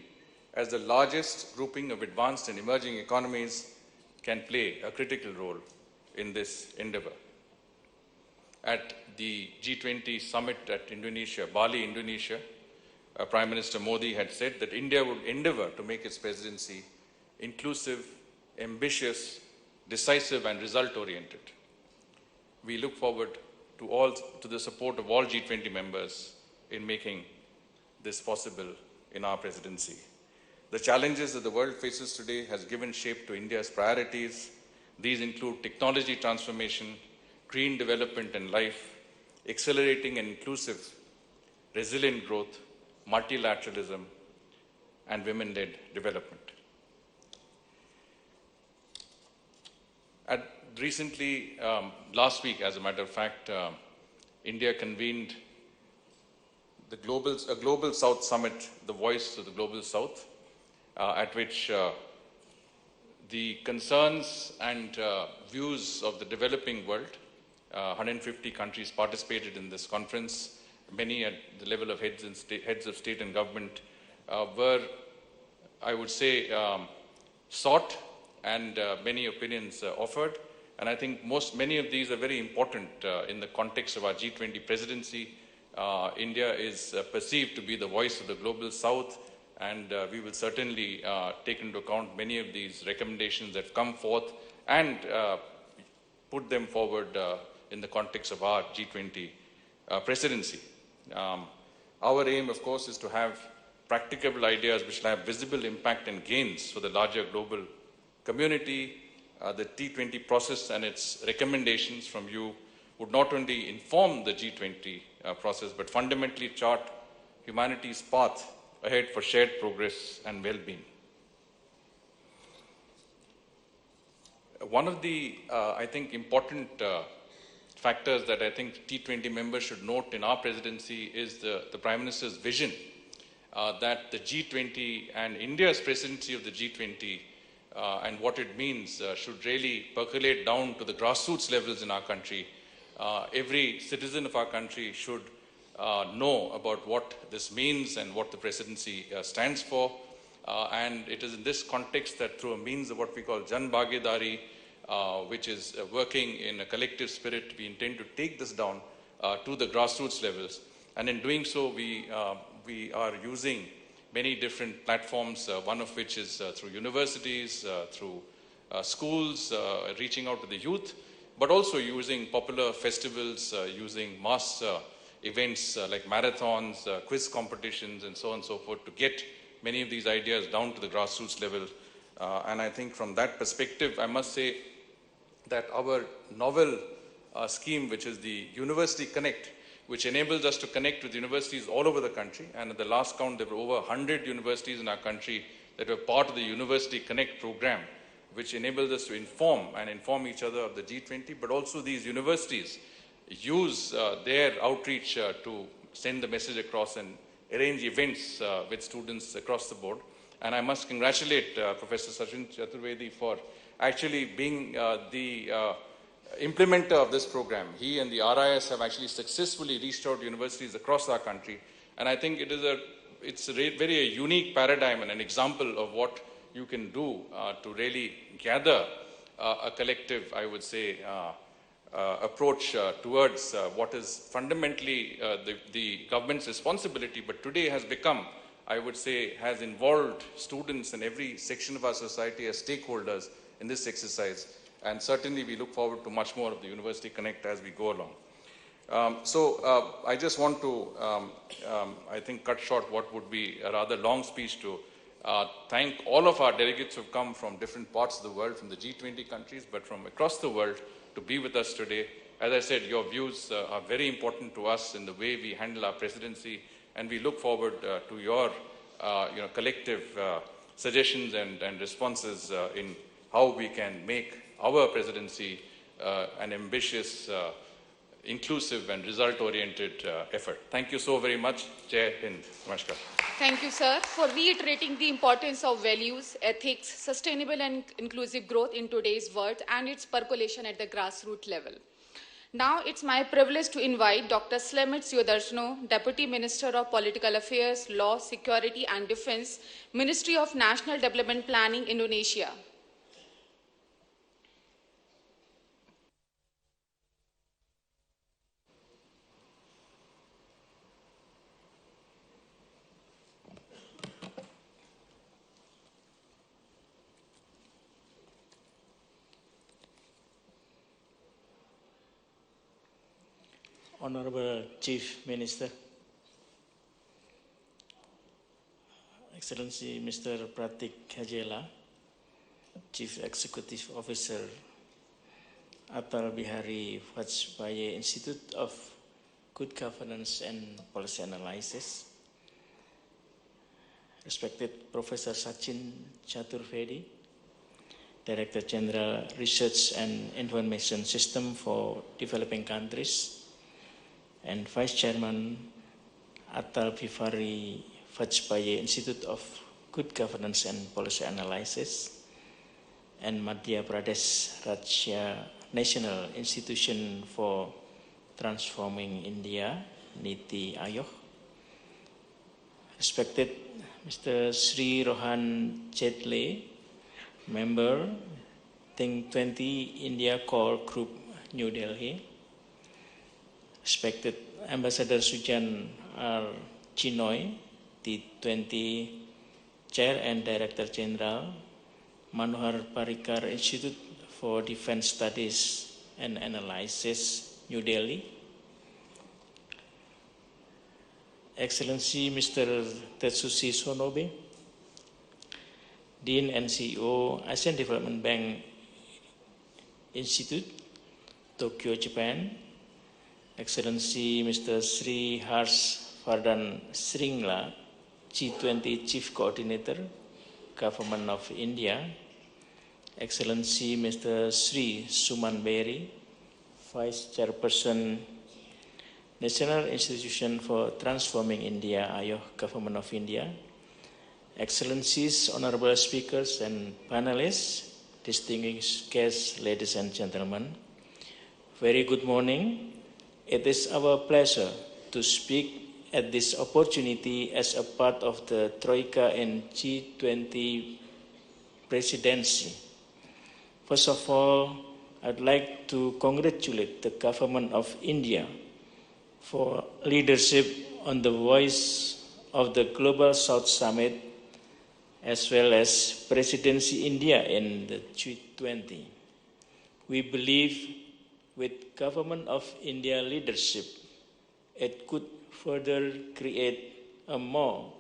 as the largest grouping of advanced and emerging economies, can play a critical role in this endeavor. At the G20 summit at Indonesia, Bali, Indonesia, Prime Minister Modi had said that India would endeavor to make its presidency inclusive, ambitious, decisive, and result-oriented. We look forward to the support of all G20 members in making this possible in our presidency. The challenges that the world faces today has given shape to India's priorities. These include technology transformation, green development and life, accelerating and inclusive, resilient growth, multilateralism, and women-led development. Recently, last week, as a matter of fact, India convened a Global South Summit, the Voice of the Global South, at which the concerns and views of the developing world, 150 countries participated in this conference, many at the level of heads of state and government, were, I would say, sought and many opinions offered. And I think many of these are very important in the context of our G20 presidency. India is perceived to be the voice of the Global South, and we will certainly take into account many of these recommendations that come forth and put them forward in the context of our G20 presidency. Our aim, of course, is to have practicable ideas which will have visible impact and gains for the larger global community. The T20 process and its recommendations from you would not only inform the G20 process, but fundamentally chart humanity's path ahead for shared progress and well-being. One of the, I think, important factors that I think T20 members should note in our presidency is the Prime Minister's vision that the G20 and India's presidency of the G20 and what it means should really percolate down to the grassroots levels in our country. Every citizen of our country should know about what this means and what the presidency stands for. And it is in this context that through a means of what we call Jan Bhagidari, which is working in a collective spirit, we intend to take this down to the grassroots levels. And in doing so, we are using many different platforms, one of which is through universities, through schools, reaching out to the youth, but also using popular festivals, using mass events like marathons, quiz competitions, and so on and so forth to get many of these ideas down to the grassroots level. And I think from that perspective, I must say that our novel scheme, which is the University Connect, which enables us to connect with universities all over the country. And at the last count, there were over 100 universities in our country that were part of the University Connect program, which enables us to inform each other of the G20, but also these universities use their outreach to send the message across and arrange events with students across the board. And I must congratulate Professor Sachin Chaturvedi for actually being the implementer of this program. He and the RIS have actually successfully reached out to universities across our country. And I think it's a very unique paradigm and an example of what you can do to really gather a collective, I would say, approach towards what is fundamentally the government's responsibility, but today has become, I would say, has involved students and every section of our society as stakeholders in this exercise. And certainly we look forward to much more of the University Connect as we go along. I just want to, I think, cut short what would be a rather long speech to thank all of our delegates who have come from different parts of the world, from the G20 countries, but from across the world, to be with us today. As I said, your views are very important to us in the way we handle our presidency, and we look forward to your collective suggestions and responses in how we can make our presidency an ambitious, inclusive and result-oriented effort. Thank you so very much. Jai Hind. Namaskar. Thank you, sir, for reiterating the importance of values, ethics, sustainable and inclusive growth in today's world and its percolation at the grassroots level. Now it's my privilege to invite Dr. Slemit Suyodarshno, Deputy Minister of Political Affairs, Law, Security and Defense, Ministry of National Development Planning, Indonesia. Honorable Chief Minister, Excellency Mr. Pratik Hajela, Chief Executive Officer, Atal Bihari Vajpayee Institute of Good Governance and Policy Analysis, respected Professor Sachin Chaturvedi, Director General Research and Information System for Developing Countries, and Vice Chairman Atal Bihari Vajpayee Institute of Good Governance and Policy Analysis, and Madhya Pradesh Rajya National Institution for Transforming India, Niti Ayog, respected Mr. Sri Rohan Jetley, Member, Think 20 India Core Group, New Delhi, respected Ambassador Sujan R. Chinoy, T20 Chair and Director General, Manohar Parrikar Institute for Defense Studies and Analysis, New Delhi, Excellency Mr. Tetsushi Sonobe, Dean and CEO, Asian Development Bank Institute, Tokyo, Japan, Excellency Mr. Sri Harsh Vardhan Sringla, G20 Chief Coordinator, Government of India, Excellency Mr. Sri Suman Beri, Vice Chairperson, National Institution for Transforming India, Ayog, Government of India, Excellencies, Honorable Speakers and Panelists, distinguished guests, ladies and gentlemen, very good morning. It is our pleasure to speak at this opportunity as a part of the Troika and G20 presidency. First of all, I'd like to congratulate the government of India for leadership on the Voice of the Global South Summit, as well as Presidency India in the G20. We believe with Government of India leadership, it could further create a more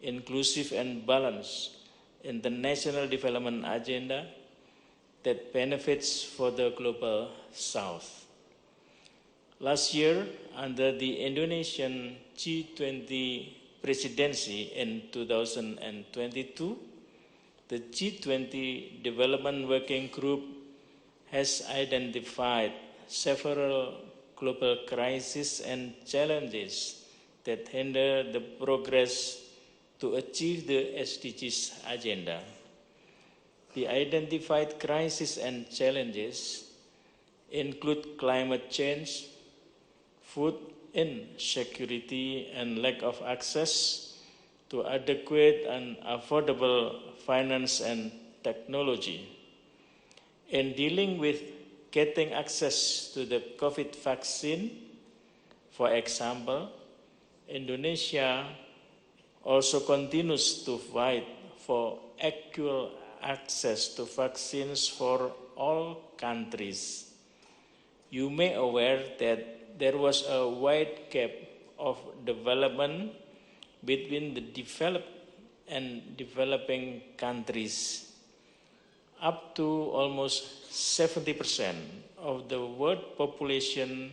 inclusive and balanced international development agenda that benefits for the Global South. Last year, under the Indonesian G20 presidency in 2022, the G20 Development Working Group has identified several global crises and challenges that hinder the progress to achieve the SDGs agenda. The identified crises and challenges include climate change, food insecurity, and lack of access to adequate and affordable finance and technology. In dealing with getting access to the COVID vaccine, for example, Indonesia also continues to fight for equal access to vaccines for all countries. You may aware that there was a wide gap of development between the developed and developing countries. Up to almost 70% of the world population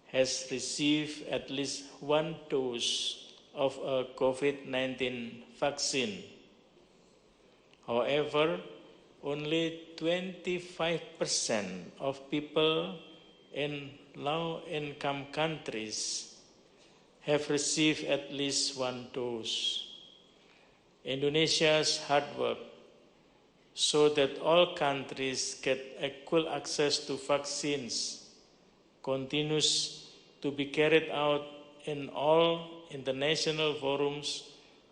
has received at least one dose of a COVID-19 vaccine. However, only 25% of people in low-income countries have received at least one dose. Indonesia's hard work so that all countries get equal access to vaccines continues to be carried out in all international forums,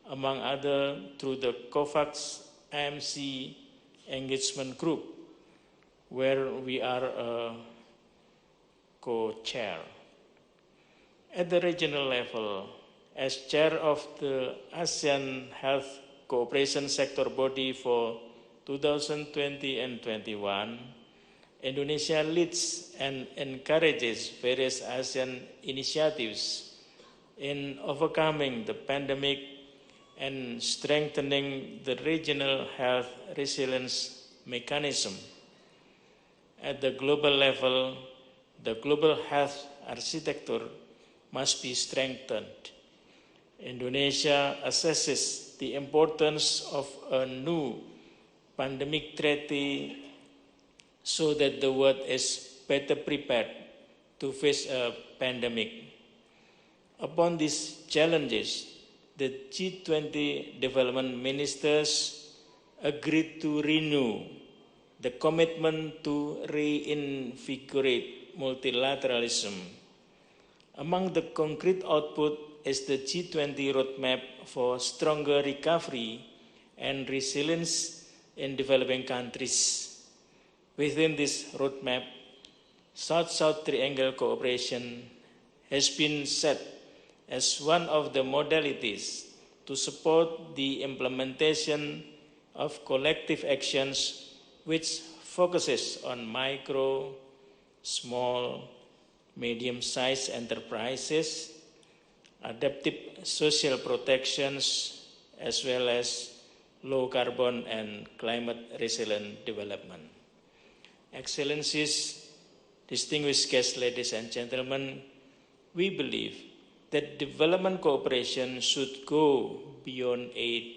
among other through the COVAX IMC engagement group, where we are a co-chair. At the regional level, as chair of the ASEAN Health Cooperation Sector Body for 2020 and 21, Indonesia leads and encourages various ASEAN initiatives in overcoming the pandemic and strengthening the regional health resilience mechanism. At the global level, the global health architecture must be strengthened. Indonesia assesses the importance of a new pandemic treaty so that the world is better prepared to face a pandemic. Upon these challenges, the G20 development ministers agreed to renew the commitment to reinvigorate multilateralism. Among the concrete output is the G20 roadmap for stronger recovery and resilience in developing countries. Within this roadmap, South-South Triangle cooperation has been set as one of the modalities to support the implementation of collective actions which focuses on micro, small, medium-sized enterprises, adaptive social protections, as well as low carbon and climate resilient development. Excellencies, distinguished guests, ladies and gentlemen, we believe that development cooperation should go beyond aid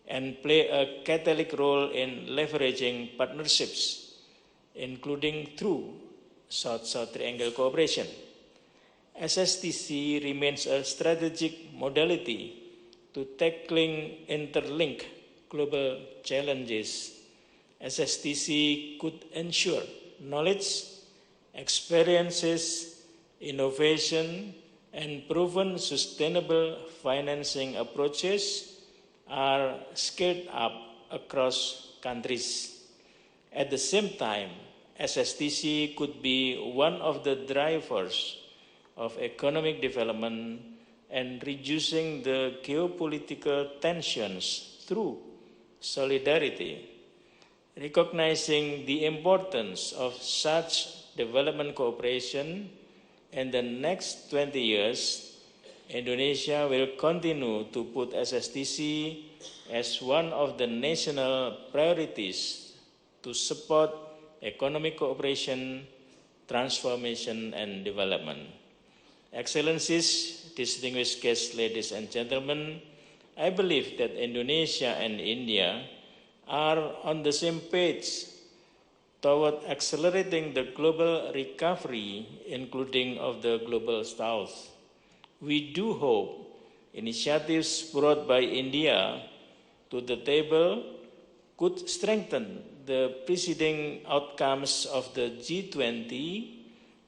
and play a catalytic role in leveraging partnerships, including through South-South Triangle cooperation. SSTC remains a strategic modality to tackling interlinked global challenges. SSTC could ensure knowledge, experiences, innovation, and proven sustainable financing approaches are scaled up across countries. At the same time, SSTC could be one of the drivers of economic development and reducing the geopolitical tensions through solidarity. Recognizing the importance of such development cooperation in the next 20 years, Indonesia will continue to put SSTC as one of the national priorities to support economic cooperation, transformation, and development. Excellencies, distinguished guests, ladies and gentlemen, I believe that Indonesia and India are on the same page toward accelerating the global recovery, including of the global south. We do hope initiatives brought by India to the table could strengthen the preceding outcomes of the G20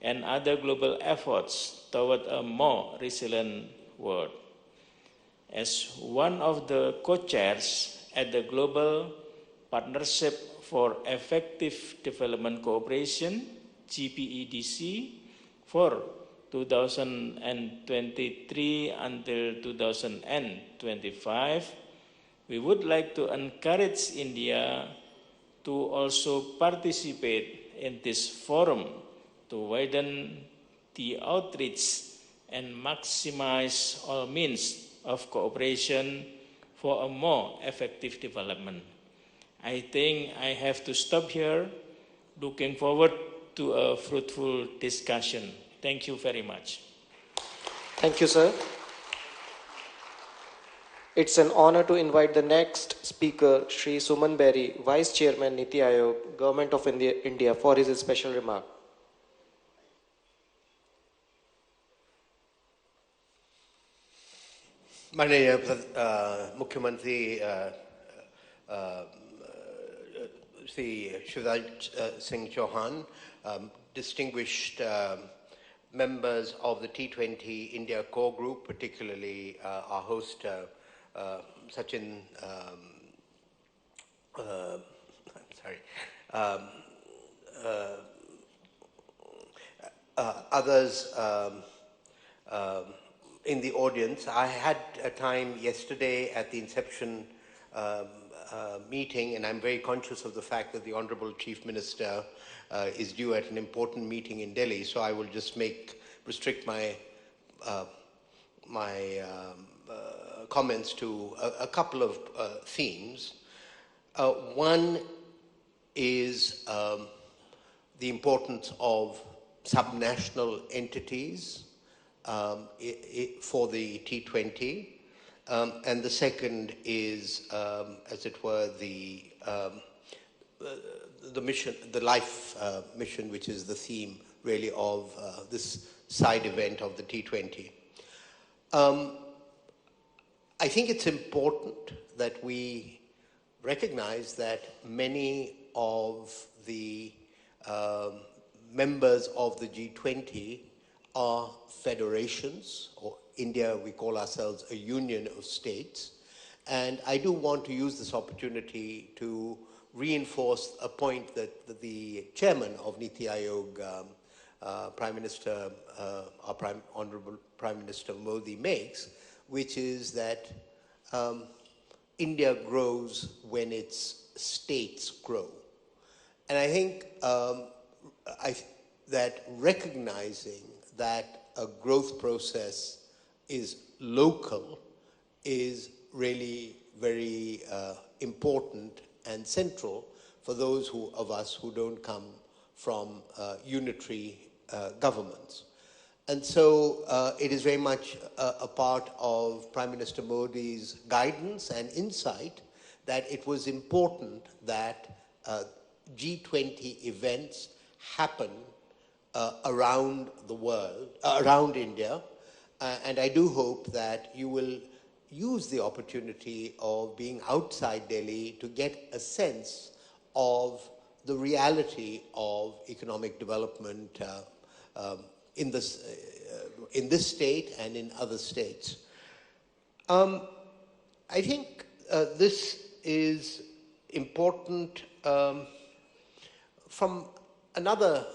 and other global efforts toward a more resilient world. As one of the co-chairs at the Global Partnership for Effective Development Cooperation, GPEDC, for 2023 until 2025, we would like to encourage India to also participate in this forum to widen the outreach and maximize all means of cooperation for a more effective development. I think I have to stop here. Looking forward to a fruitful discussion. Thank you very much. Thank you, sir. It's an honor to invite the next speaker, Shri Suman Berry, Vice Chairman, Niti Aayog, Government of India, for his special remark. माननीय मुख्यमंत्री Shri Shivraj Singh Chauhan, distinguished members of the T20 India core group, particularly our host Sachin, others in the audience. I had a time yesterday at the inception meeting, and I'm very conscious of the fact that the Honorable Chief Minister is due at an important meeting in Delhi, so I will just restrict my comments to a couple of themes. One is the importance of subnational entities for the T20, and the second is, as it were, the mission, the life mission, which is the theme really of this side event of the T20. I think it's important that we recognize that many of the members of the G20 are federations, or India, we call ourselves a union of states. And I do want to use this opportunity to reinforce a point that the chairman of Niti Aayog, Prime Minister, our Honorable Prime Minister Modi makes, which is that India grows when its states grow. And I think that recognizing that a growth process is local is really very important and central for those of us who don't come from unitary governments. And so it is very much a part of Prime Minister Modi's guidance and insight that it was important that G20 events happen around the world, around India, and I do hope that you will use the opportunity of being outside Delhi to get a sense of the reality of economic development in this state and in other states. I think this is important from another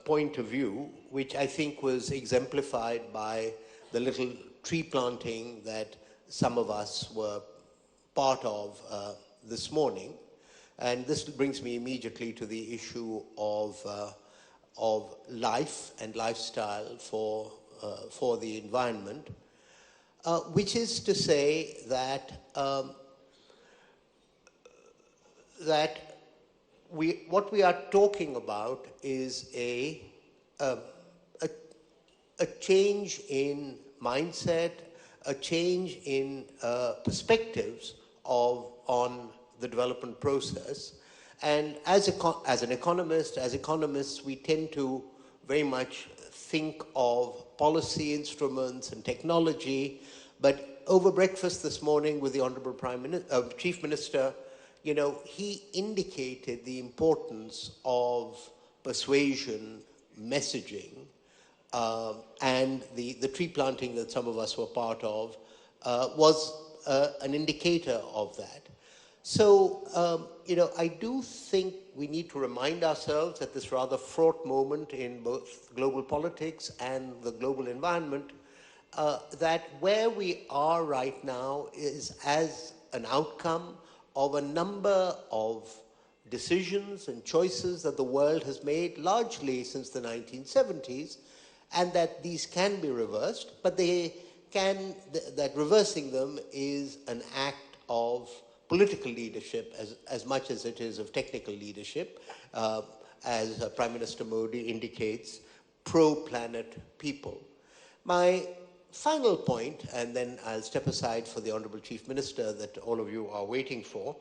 point of view, which I think was exemplified by the little tree planting that some of us were part of this morning. And this brings me immediately to the issue of life and lifestyle for the environment, which is to say that what we are talking about is a change in mindset, a change in perspectives on the development process. And as economists, we tend to very much think of policy instruments and technology. But over breakfast this morning with the Honorable Chief Minister, he indicated the importance of persuasion, messaging, and the tree planting that some of us were part of was an indicator of that. So, I do think we need to remind ourselves at this rather fraught moment in both global politics and the global environment, that where we are right now is as an outcome of a number of decisions and choices that the world has made largely since the 1970s, and that these can be reversed, but that reversing them is an act of political leadership as much as it is of technical leadership, as Prime Minister Modi indicates, pro-planet people. My final point, and then I'll step aside for the Honorable Chief Minister that all of you are waiting for,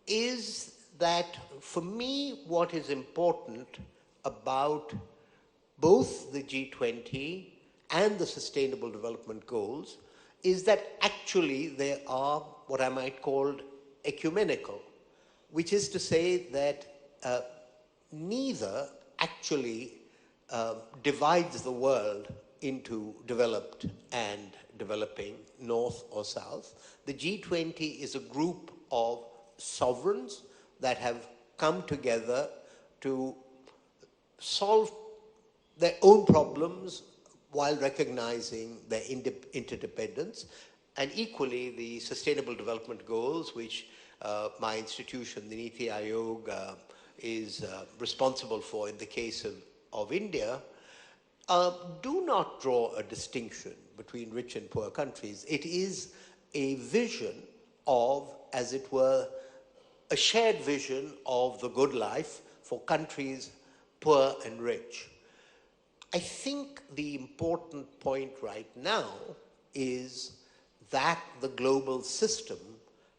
is that for me what is important about both the G20 and the Sustainable Development Goals is that actually they are what I might call ecumenical, which is to say that neither actually divides the world into developed and developing, north or south. The G20 is a group of sovereigns that have come together to solve their own problems while recognizing their interdependence. And equally, the Sustainable Development Goals, which my institution, the Niti Aayog, is responsible for in the case of India, do not draw a distinction between rich and poor countries. It is a vision of, as it were, a shared vision of the good life for countries poor and rich. I think the important point right now is that the global system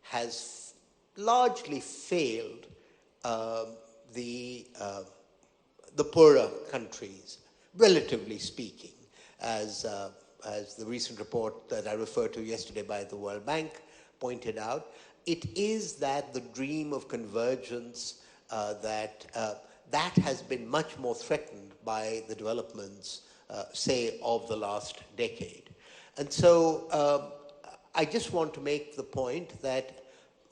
has largely failed the poorer countries, relatively speaking, as the recent report that I referred to yesterday by the World Bank pointed out. It is that the dream of convergence that has been much more threatened by the developments, say, of the last decade. And so I just want to make the point that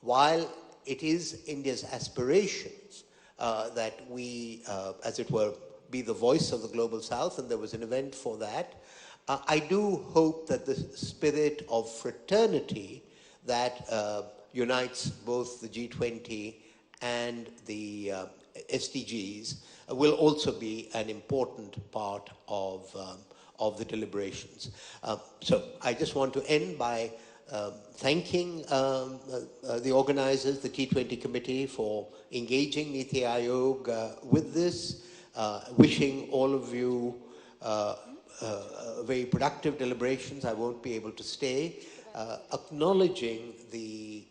while it is India's aspirations that we, as it were, be the voice of the Global South, and there was an event for that, I do hope that the spirit of fraternity that unites both the G20 and the SDGs will also be an important part of the deliberations. So I just want to end by thanking the organizers, the T20 committee, for engaging Niti Aayog with this, wishing all of you very productive deliberations. I won't be able to stay. Acknowledging the,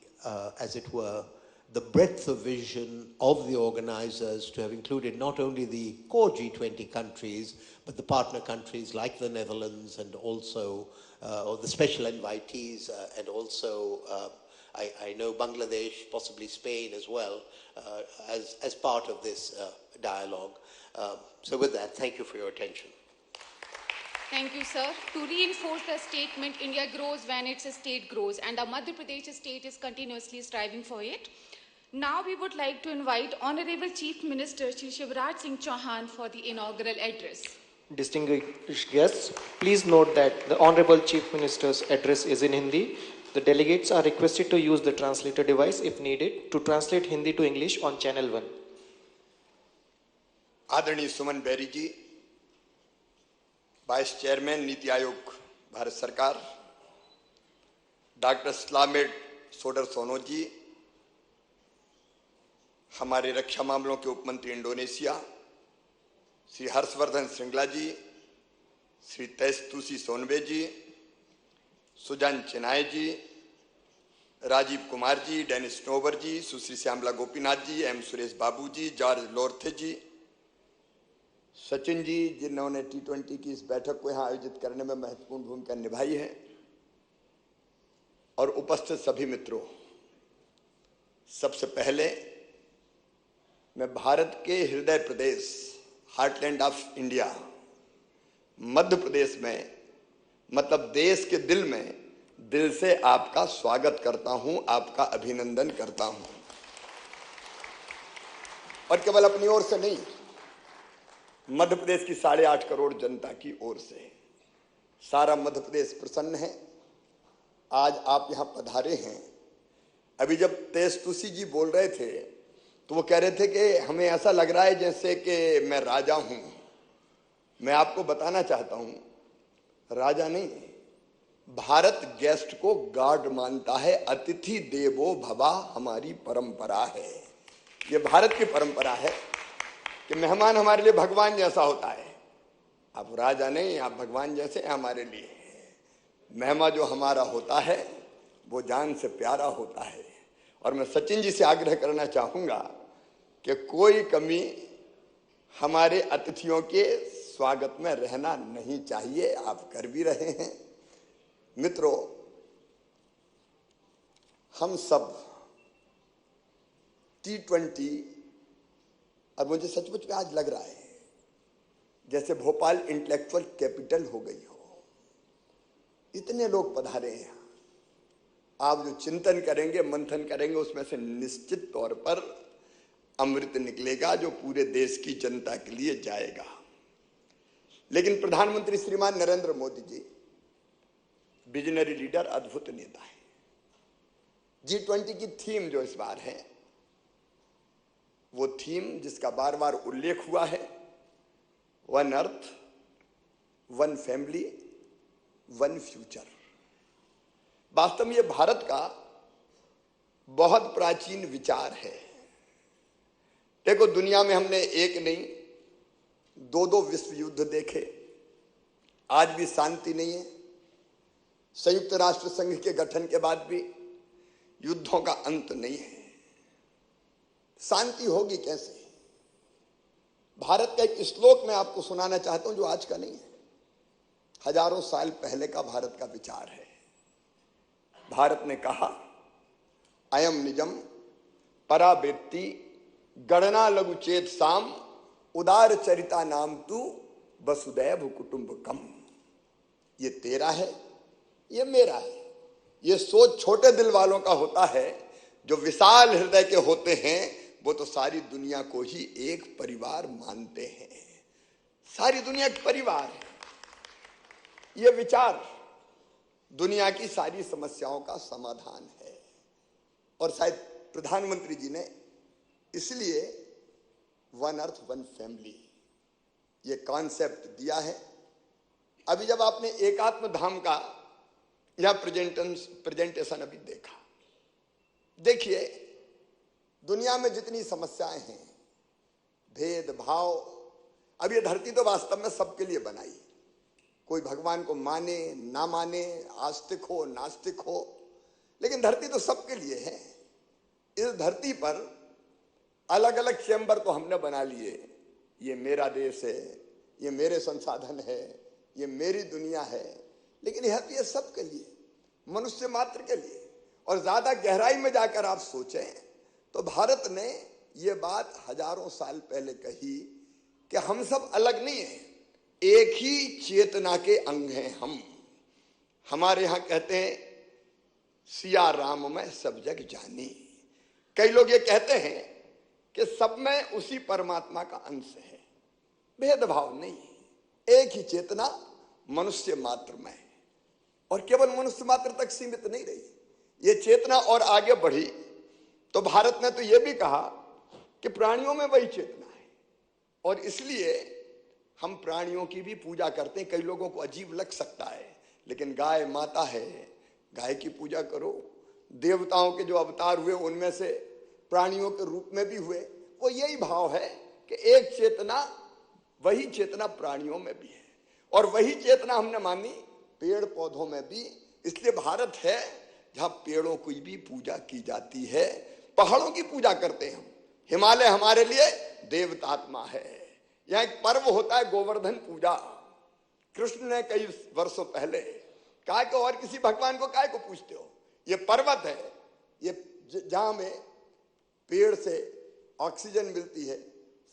as it were, the breadth of vision of the organizers to have included not only the core G20 countries, but the partner countries like the Netherlands and also, or the special invitees, and also, I know Bangladesh, possibly Spain as well, as part of this dialogue. So with that, thank you for your attention. Thank you, sir. To reinforce the statement, India grows when its state grows, and the Madhya Pradesh state is continuously striving for it. Now we would like to invite Honorable Chief Minister Shri Shivraj Singh Chauhan for the inaugural address. Distinguished guests, please note that the Honorable Chief Minister's address is in Hindi. The delegates are requested to use the translator device if needed to translate Hindi to English on channel 1. आदरणीय सुमन berry जी, vice chairman NITI Aayog Bharat सरकार, doctor स्लामेड सोडर सोनो जी, हमारे रक्षा मामलों के उपमंत्री Indonesia Shri Harshvardhan Shringla जी, श्री तेजतुसी सोनवे जी, सुजन चिनाय जी, Rajiv Kumar ji, Dennis nowhere जी, सुश्री Shyamala Gopinath ji, M Suresh Babu जी, George लोरथे जी, सचिन जी, जिन्होंने T20 की इस बैठक को यहाँ आयोजित करने में महत्वपूर्ण भूमिका निभाई है, और उपस्थित सभी मित्रों, सबसे पहले मैं भारत के हृदय प्रदेश, heartland of India, Madhya Pradesh में, मतलब देश के दिल में, दिल से आपका स्वागत करता हूं, आपका अभिनंदन करता हूं। और केवल अपनी ओर से नहीं, मध्य प्रदेश की 8.5 करोड़ जनता की ओर से। सारा मध्य प्रदेश प्रसन्न है। आज आप यहां पधारे हैं। अभी जब तेजतुसी जी बोल रहे थे तो वो कह रहे थे कि हमें ऐसा लग रहा है जैसे कि मैं राजा हूं। मैं आपको बताना चाहता हूं, राजा नहीं, भारत गेस्ट को गॉड मानता है। अतिथि देवो भवा हमारी परंपरा है। ये भारत की परंपरा है कि मेहमान हमारे लिए भगवान जैसा होता है। आप राजा नहीं, आप भगवान जैसे हैं हमारे लिए। मेहमान जो हमारा होता है वो जान से प्यारा होता है। और मैं सचिन जी से आग्रह करना चाहूंगा कि कोई कमी हमारे अतिथियों के स्वागत में रहना नहीं चाहिए। आप कर भी रहे हैं। मित्रों, हम सब T20, और मुझे सचमुच में आज लग रहा है जैसे भोपाल इंटेलेक्चुअल कैपिटल हो गई हो। इतने लोग पधारे हैं। आप जो चिंतन करेंगे, मंथन करेंगे, उसमें से निश्चित तौर पर अमृत निकलेगा जो पूरे देश की जनता के लिए जाएगा। लेकिन प्रधानमंत्री श्रीमान नरेंद्र मोदी जी विजनरी लीडर, अद्भुत नेता है। G20 की थीम जो इस बार है, वो थीम जिसका बार बार उल्लेख हुआ है, one earth, one family, one future. वास्तव में ये भारत का बहुत प्राचीन विचार है। देखो, दुनिया में हमने एक नहीं, दो विश्व युद्ध देखे। आज भी शांति नहीं है। संयुक्त राष्ट्र संघ के गठन के बाद भी युद्धों का अंत नहीं है। शांति होगी कैसे? भारत का एक श्लोक मैं आपको सुनाना चाहता हूं जो आज का नहीं है, हजारों साल पहले का भारत का विचार है। भारत ने कहा, अयम निजम परावृत्ति गणना लघु चेत साम उदार चरिता नाम तू वसुदैव कुटुंबकम। ये तेरा है, ये मेरा है। ये सोच छोटे दिल वालों का होता है। जो विशाल हृदय के होते हैं वो तो सारी दुनिया को ही एक परिवार मानते हैं। सारी दुनिया एक परिवार है। ये विचार दुनिया की सारी समस्याओं का समाधान है। और शायद प्रधानमंत्री जी ने इसलिए वन अर्थ वन फैमिली ये कॉन्सेप्ट दिया है। अभी जब आपने एकात्म धाम का यह प्रेजेंटेशन अभी देखा, देखिए दुनिया में जितनी समस्याएं हैं, भेदभाव, अब ये धरती तो वास्तव में सबके लिए बनाई। कोई भगवान को माने ना माने, आस्तिक हो नास्तिक हो, लेकिन धरती तो सबके लिए है। इस धरती पर अलग अलग चैम्बर तो हमने बना लिए। ये मेरा देश है, ये मेरे संसाधन है, ये मेरी दुनिया है, लेकिन यह तो ये सबके लिए, मनुष्य मात्र के लिए। और ज्यादा गहराई में जाकर आप सोचें तो भारत ने ये बात हजारों साल पहले कही कि हम सब अलग नहीं हैं, एक ही चेतना के अंग हैं हम। हमारे यहां कहते हैं सिया राम में सब जग जानी। कई लोग ये कहते हैं कि सब में उसी परमात्मा का अंश है। भेदभाव नहीं, एक ही चेतना मनुष्य मात्र में। और केवल मनुष्य मात्र तक सीमित नहीं रही ये चेतना, और आगे बढ़ी तो भारत ने तो यह भी कहा कि प्राणियों में वही चेतना है। और इसलिए हम प्राणियों की भी पूजा करते हैं। कई लोगों को अजीब लग सकता है, लेकिन गाय माता है, गाय की पूजा करो। देवताओं के जो अवतार हुए उनमें से प्राणियों के रूप में भी हुए। वो यही भाव है कि एक चेतना, वही चेतना प्राणियों में भी है, और वही चेतना हमने मानी पेड़ पौधों में भी। इसलिए भारत है जहां पेड़ों की भी पूजा की जाती है, पहाड़ों की पूजा करते हैं हम। हिमालय हमारे लिए देवतात्मा है। यहां एक पर्व होता है गोवर्धन पूजा। कृष्ण ने कई वर्षों पहले कहा कि और किसी भगवान को काय को पूछते हो, ये पर्वत है, ये जहां में पेड़ से ऑक्सीजन मिलती है,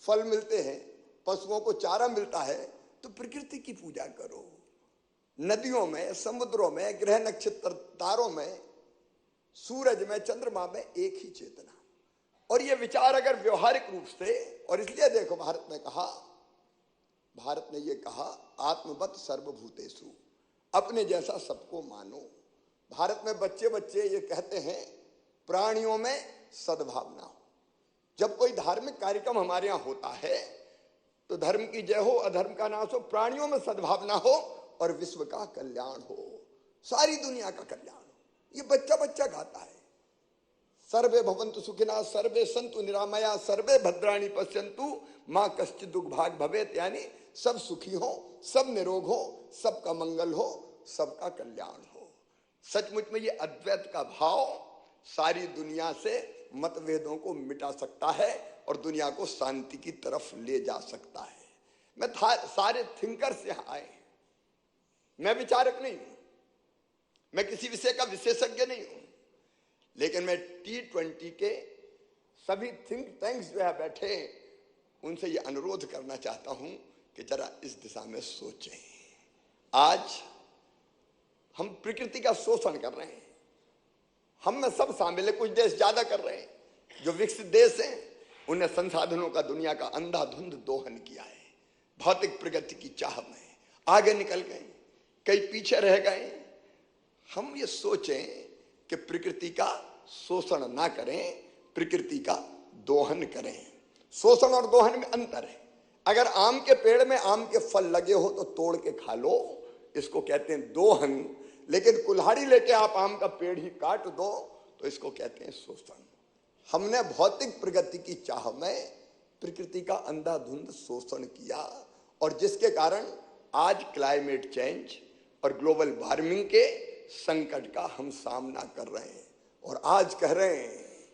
फल मिलते हैं, पशुओं को चारा मिलता है, तो प्रकृति की पूजा करो। नदियों में, समुद्रों में, ग्रह नक्षत्र तारों में, सूरज में, चंद्रमा में एक ही चेतना। और ये विचार अगर व्यवहारिक रूप से, और इसलिए देखो भारत ने ये कहा आत्मवत सर्वभूतेषु, अपने जैसा सबको मानो। भारत में बच्चे ये कहते हैं प्राणियों में सद्भावना हो। जब कोई धार्मिक कार्यक्रम हमारे यहाँ होता है तो धर्म की जय हो, अधर्म का नाश हो, प्राणियों में सद्भावना हो और विश्व का कल्याण हो, सारी दुनिया का कल्याण हो। ये बच्चा गाता है। सर्वे भवन्तु सुखिनः, सर्वे सन्तु निरामया, सर्वे भद्राणि पश्यन्तु मां कश्चित् दुर्भाग् भवेत्। यानी सब सुखी हो, सब निरोग हो, सबका मंगल हो, सबका कल्याण हो। सचमुच में ये अद्वैत का भाव सारी दुनिया से मतभेदों को मिटा सकता है और दुनिया को शांति की तरफ ले जा सकता है। मैं सारे थिंकर्स यहां आए, मैं विचारक नहीं हूं, मैं किसी विषय का विशेषज्ञ नहीं हूं, लेकिन मैं T20 के सभी थिंक टैंक्स जो है बैठे, उनसे ये अनुरोध करना चाहता हूं कि जरा इस दिशा में सोचें। आज हम प्रकृति का शोषण कर रहे हैं, हम में सब शामिल है, कुछ देश ज्यादा कर रहे हैं। जो विकसित देश हैं उन्हें संसाधनों का दुनिया का अंधाधुंध दोहन किया है। भौतिक प्रगति की चाह में आगे निकल गए, कई पीछे रह गए। हम ये सोचें कि प्रकृति का शोषण ना करें, प्रकृति का दोहन करें। शोषण और दोहन में अंतर है। अगर आम के पेड़ में आम के फल लगे हो तो तोड़ के खा लो, इसको कहते हैं दोहन। लेकिन कुल्हाड़ी लेके आप आम का पेड़ ही काट दो तो इसको कहते हैं शोषण। हमने भौतिक प्रगति की चाह में प्रकृति का अंधाधुंध शोषण किया और जिसके कारण आज क्लाइमेट चेंज और ग्लोबल वार्मिंग के संकट का हम सामना कर रहे हैं। और आज कह रहे हैं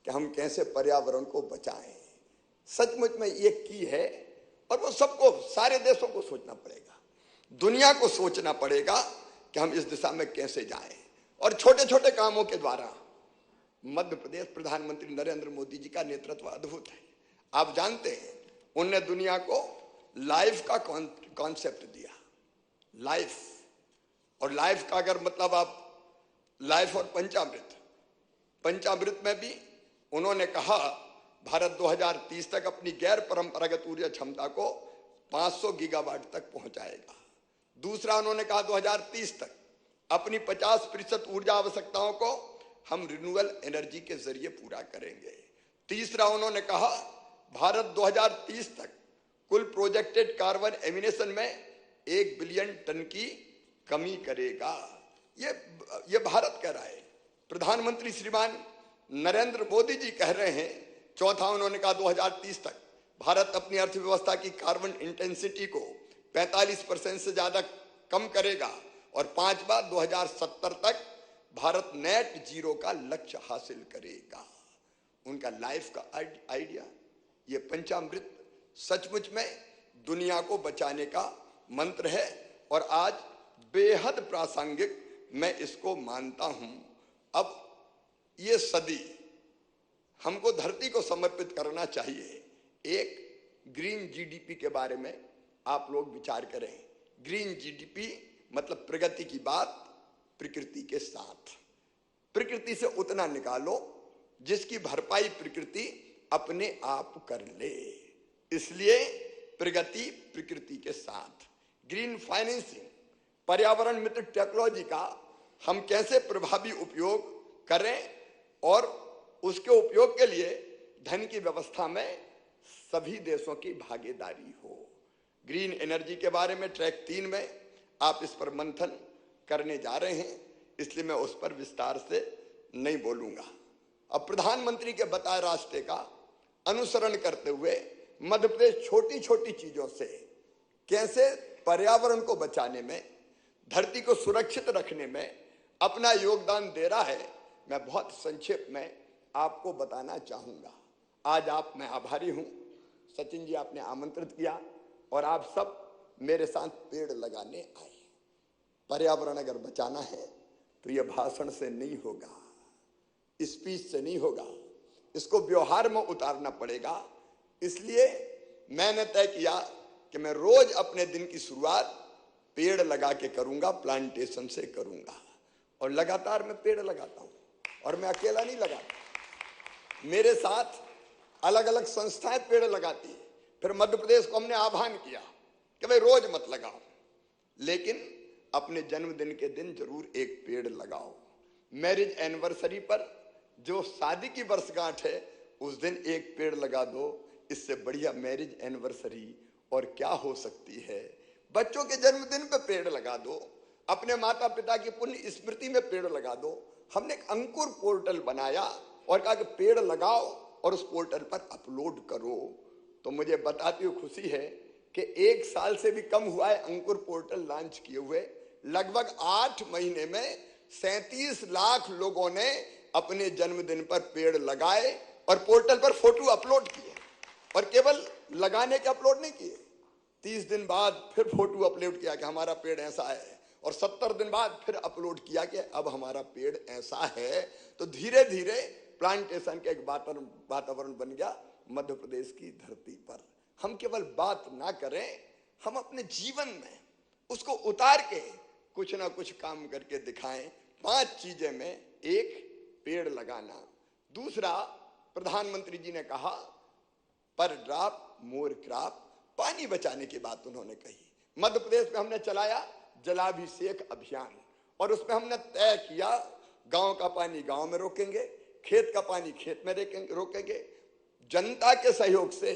कि हम कैसे पर्यावरण को बचाएं। सचमुच में ये की है और वो सबको, सारे देशों को सोचना पड़ेगा, दुनिया को सोचना पड़ेगा कि हम इस दिशा में कैसे जाएं। और छोटे छोटे कामों के द्वारा मध्य प्रदेश प्रधानमंत्री नरेंद्र मोदी जी का नेतृत्व अद्भुत है। आप जानते हैं उनने दुनिया को लाइफ का कॉन्सेप्ट दिया, लाइफ। और लाइफ का अगर मतलब आप लाइफ और पंचामृत में भी उन्होंने कहा भारत 2030 तक अपनी गैर परंपरागत ऊर्जा क्षमता को 500 गीगावाट तक पहुंचाएगा। दूसरा उन्होंने कहा 2030 तक अपनी 50% ऊर्जा आवश्यकताओं को हम रिन्यूएबल एनर्जी के जरिए पूरा करेंगे। तीसरा उन्होंने कहा भारत 2030 तक कुल प्रोजेक्टेड कार्बन एमिनेशन में 1 बिलियन टन की कमी करेगा। ये भारत कह रहा है, प्रधानमंत्री श्रीमान नरेंद्र मोदी जी कह रहे हैं। चौथा उन्होंने कहा 2030 तक भारत अपनी अर्थव्यवस्था की कार्बन इंटेंसिटी को 45% से ज्यादा कम करेगा। और पांचवा 2070 तक भारत नेट जीरो का लक्ष्य हासिल करेगा। उनका लाइफ का आइडिया, ये पंचामृत सचमुच में दुनिया को बचाने का मंत्र है और आज बेहद प्रासंगिक मैं इसको मानता हूं। अब ये सदी हमको धरती को समर्पित करना चाहिए। एक ग्रीन जीडीपी के बारे में आप लोग विचार करें। ग्रीन जीडीपी मतलब प्रगति की बात प्रकृति के साथ, प्रकृति से उतना निकालो जिसकी भरपाई प्रकृति अपने आप कर ले। इसलिए प्रगति प्रकृति के साथ। ग्रीन फाइनेंसिंग, पर्यावरण मित्र टेक्नोलॉजी का हम कैसे प्रभावी उपयोग करें और उसके उपयोग के लिए धन की व्यवस्था में सभी देशों की भागीदारी हो। ग्रीन एनर्जी के बारे में ट्रैक 3 में आप इस पर मंथन करने जा रहे हैं, इसलिए मैं उस पर विस्तार से नहीं बोलूंगा। अब प्रधानमंत्री के बताए रास्ते का अनुसरण करते हुए मध्य प्रदेश छोटी छोटी चीजों से कैसे पर्यावरण को बचाने में, धरती को सुरक्षित रखने में अपना योगदान दे रहा है, मैं बहुत संक्षेप में आपको बताना चाहूंगा। आज मैं आभारी हूं, सचिन जी आपने आमंत्रित किया और आप सब मेरे साथ पेड़ लगाने आए। पर्यावरण अगर बचाना है तो यह भाषण से नहीं होगा, स्पीच से नहीं होगा, इसको व्यवहार में उतारना पड़ेगा। इसलिए मैंने तय किया कि मैं रोज अपने दिन की शुरुआत पेड़ लगा के करूंगा, प्लांटेशन से करूंगा। और लगातार मैं पेड़ लगाता हूं, और मैं अकेला नहीं लगाता, मेरे साथ अलग अलग संस्थाएं पेड़ लगाती है। फिर मध्य प्रदेश को हमने आह्वान किया कि भाई रोज मत लगाओ, लेकिन अपने जन्मदिन के दिन जरूर एक पेड़ लगाओ। मैरिज एनिवर्सरी पर, जो शादी की वर्षगांठ है, उस दिन एक पेड़ लगा दो। इससे बढ़िया मैरिज एनिवर्सरी और क्या हो सकती है। बच्चों के जन्मदिन पे पेड़ लगा दो, अपने माता पिता की पुण्य स्मृति में पेड़ लगा दो। हमने एक अंकुर पोर्टल बनाया और कहा कि पेड़ लगाओ और उस पोर्टल पर अपलोड करो। तो मुझे बताते हुए खुशी है कि 1 साल से भी कम हुआ है अंकुर पोर्टल लॉन्च किए हुए। लगभग 8 महीने में 37 लाख लोगों ने अपने जन्मदिन पर पेड़ लगाए और पोर्टल पर फोटो अपलोड किए। और केवल लगाने के अपलोड नहीं किए, 30 दिन बाद फिर फोटो अपलोड किया कि हमारा पेड़ ऐसा है, और 70 दिन बाद फिर अपलोड किया कि अब हमारा पेड़ ऐसा है। तो धीरे धीरे प्लांटेशन का एक वातावरण बन गया मध्य प्रदेश की धरती पर। हम केवल बात ना करें, हम अपने जीवन में उसको उतार के कुछ ना कुछ काम करके दिखाएं। 5 चीजें में, एक पेड़ लगाना, दूसरा प्रधानमंत्री जी ने कहा पर ड्रॉप मोर क्रॉप, पानी बचाने की बात उन्होंने कही। मध्य प्रदेश में हमने चलाया जलाभिषेक अभियान, और उसमें हमने तय किया गांव का पानी गांव में रोकेंगे, खेत का पानी खेत में रोकेंगे। जनता के सहयोग से,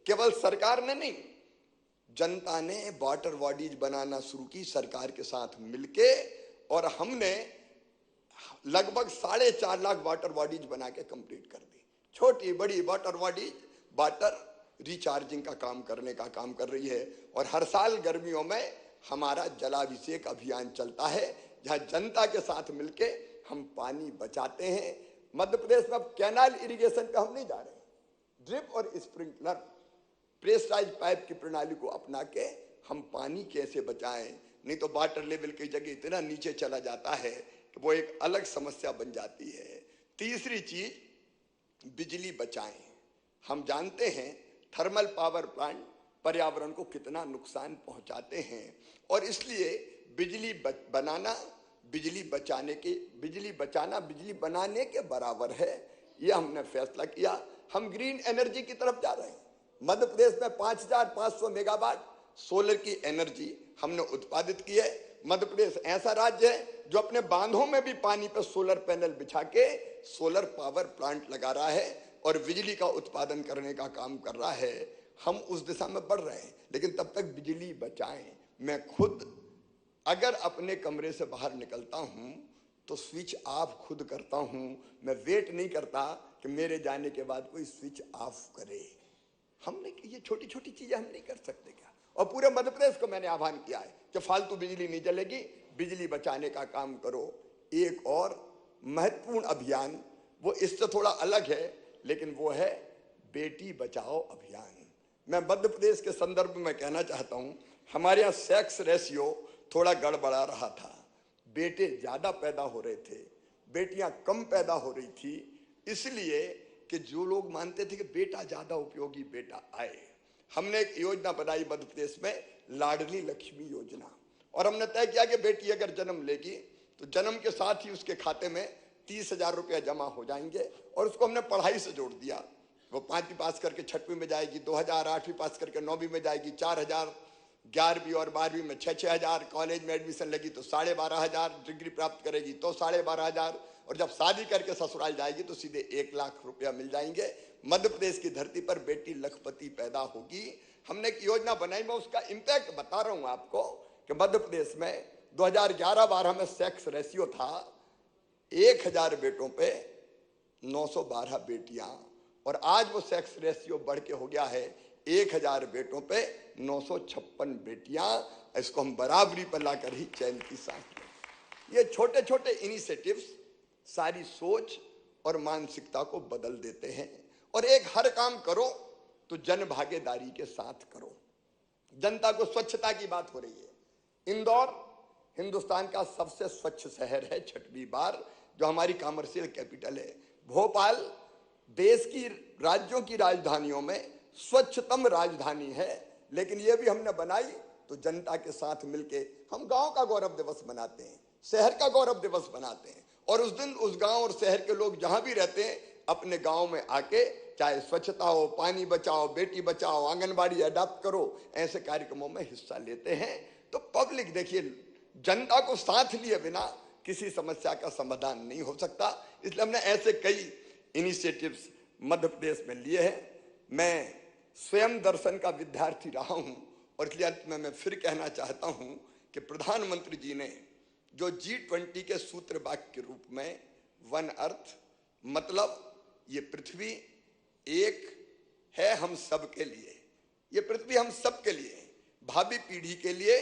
केवल सरकार ने नहीं, जनता ने वाटर बॉडीज बनाना शुरू की सरकार के साथ मिलके, और हमने लगभग 4.5 लाख वाटर बॉडीज बना के कंप्लीट कर दी। छोटी बड़ी वाटर बॉडीज वाटर रिचार्जिंग का काम करने का काम कर रही है। और हर साल गर्मियों में हमारा जलाभिषेक अभियान चलता है, जहां जनता के साथ मिलके हम पानी बचाते हैं। मध्य प्रदेश में अब कैनाल इरिगेशन पे हम नहीं जा रहे, ड्रिप और स्प्रिंकलर प्रेशराइज पाइप की प्रणाली को अपना के हम पानी कैसे बचाएं। नहीं तो वाटर लेवल की जगह इतना नीचे चला जाता है कि वो एक अलग समस्या बन जाती है। तीसरी चीज, बिजली बचाएं। हम जानते हैं थर्मल पावर प्लांट पर्यावरण को कितना नुकसान पहुंचाते हैं, और इसलिए बिजली बनाना बिजली बचाना बिजली बनाने के बराबर है। यह हमने फैसला किया। हम ग्रीन एनर्जी की तरफ जा रहे हैं। मध्य प्रदेश में 5500 मेगावाट सोलर की एनर्जी हमने उत्पादित की है। मध्य प्रदेश ऐसा राज्य है जो अपने बांधों में भी पानी पर सोलर पैनल बिछा के सोलर पावर प्लांट लगा रहा है और बिजली का उत्पादन करने का काम कर रहा है। हम उस दिशा में बढ़ रहे हैं, लेकिन तब तक बिजली बचाएं। मैं खुद अगर अपने कमरे से बाहर निकलता हूं तो स्विच ऑफ खुद करता हूं। मैं वेट नहीं करता कि मेरे जाने के बाद कोई स्विच ऑफ करे। हमने ये छोटी छोटी चीजें हम नहीं कर सकते क्या? और पूरे मध्य प्रदेश को मैंने आह्वान किया है कि फालतू बिजली नहीं जलेगी, बिजली बचाने का काम करो। एक और महत्वपूर्ण अभियान, वो इससे थोड़ा अलग है, लेकिन वो है बेटी बचाओ अभियान। मैं मध्य प्रदेश के संदर्भ में कहना चाहता हूं, हमारे यहाँ सेक्स रेशियो थोड़ा गड़बड़ा रहा था। बेटे ज्यादा पैदा हो रहे थे, बेटियां कम पैदा हो रही थी, इसलिए कि जो लोग मानते थे कि बेटा ज्यादा उपयोगी बेटा आए। हमने एक योजना बनाई मध्य प्रदेश में, लाडली लक्ष्मी योजना, और हमने तय किया कि बेटी अगर जन्म लेगी तो जन्म के साथ ही उसके खाते में 30,000 रुपया जमा हो जाएंगे। और उसको हमने पढ़ाई से जोड़ दिया। वो 5वीं पास करके 6वीं में जाएगी, 2000 8वीं पास करके 9वीं में जाएगी, 4000 11वीं और 12वीं में 6,000, कॉलेज में एडमिशन लगी तो 12,500, डिग्री प्राप्त करेगी तो 12,500, और जब शादी करके ससुराल जाएगी तो सीधे 1 लाख रुपया मिल जाएंगे। मध्य प्रदेश की धरती पर बेटी लखपति पैदा होगी। हमने एक योजना बनाई, मैं उसका इम्पैक्ट बता रहा हूं आपको कि मध्य प्रदेश में 2011-12 में सेक्स रेशियो था 1000 बेटों पे 912 बेटियां, और आज वो सेक्स रेशियो बढ़ के हो गया है 1000 बेटों पे 956 बेटियां। इसको हम बराबरी पर लाकर ही चैन की सांस लें। ये छोटे छोटे इनिशिएटिव्स सारी सोच और मानसिकता को बदल देते हैं। और एक हर काम करो तो जन भागीदारी के साथ करो। जनता को स्वच्छता की बात हो रही है। इंदौर हिंदुस्तान का सबसे स्वच्छ शहर है 6वीं बार, जो हमारी कॉमर्शियल कैपिटल है। भोपाल देश की राज्यों की राजधानियों में स्वच्छतम राजधानी है, लेकिन ये भी हमने बनाई तो जनता के साथ मिलके हम गांव का गौरव दिवस मनाते हैं, शहर का गौरव दिवस मनाते हैं, और उस दिन उस गांव और शहर के लोग जहां भी रहते हैं अपने गांव में आके चाहे स्वच्छता हो, पानी बचाओ, बेटी बचाओ, आंगनबाड़ी अडॉप्ट करो, ऐसे कार्यक्रमों में हिस्सा लेते हैं। तो पब्लिक देखिए, जनता को साथ लिए बिना किसी समस्या का समाधान नहीं हो सकता, इसलिए हमने ऐसे कई इनिशिएटिव्स मध्य प्रदेश में लिए हैं। मैं स्वयं दर्शन का विद्यार्थी रहा हूं और इसलिए अंत में मैं फिर कहना चाहता हूं कि प्रधानमंत्री जी ने जो G20 के सूत्र वाक्य के रूप में वन अर्थ, मतलब ये पृथ्वी एक है हम सब के लिए, ये पृथ्वी हम सब के लिए, भावी पीढ़ी के लिए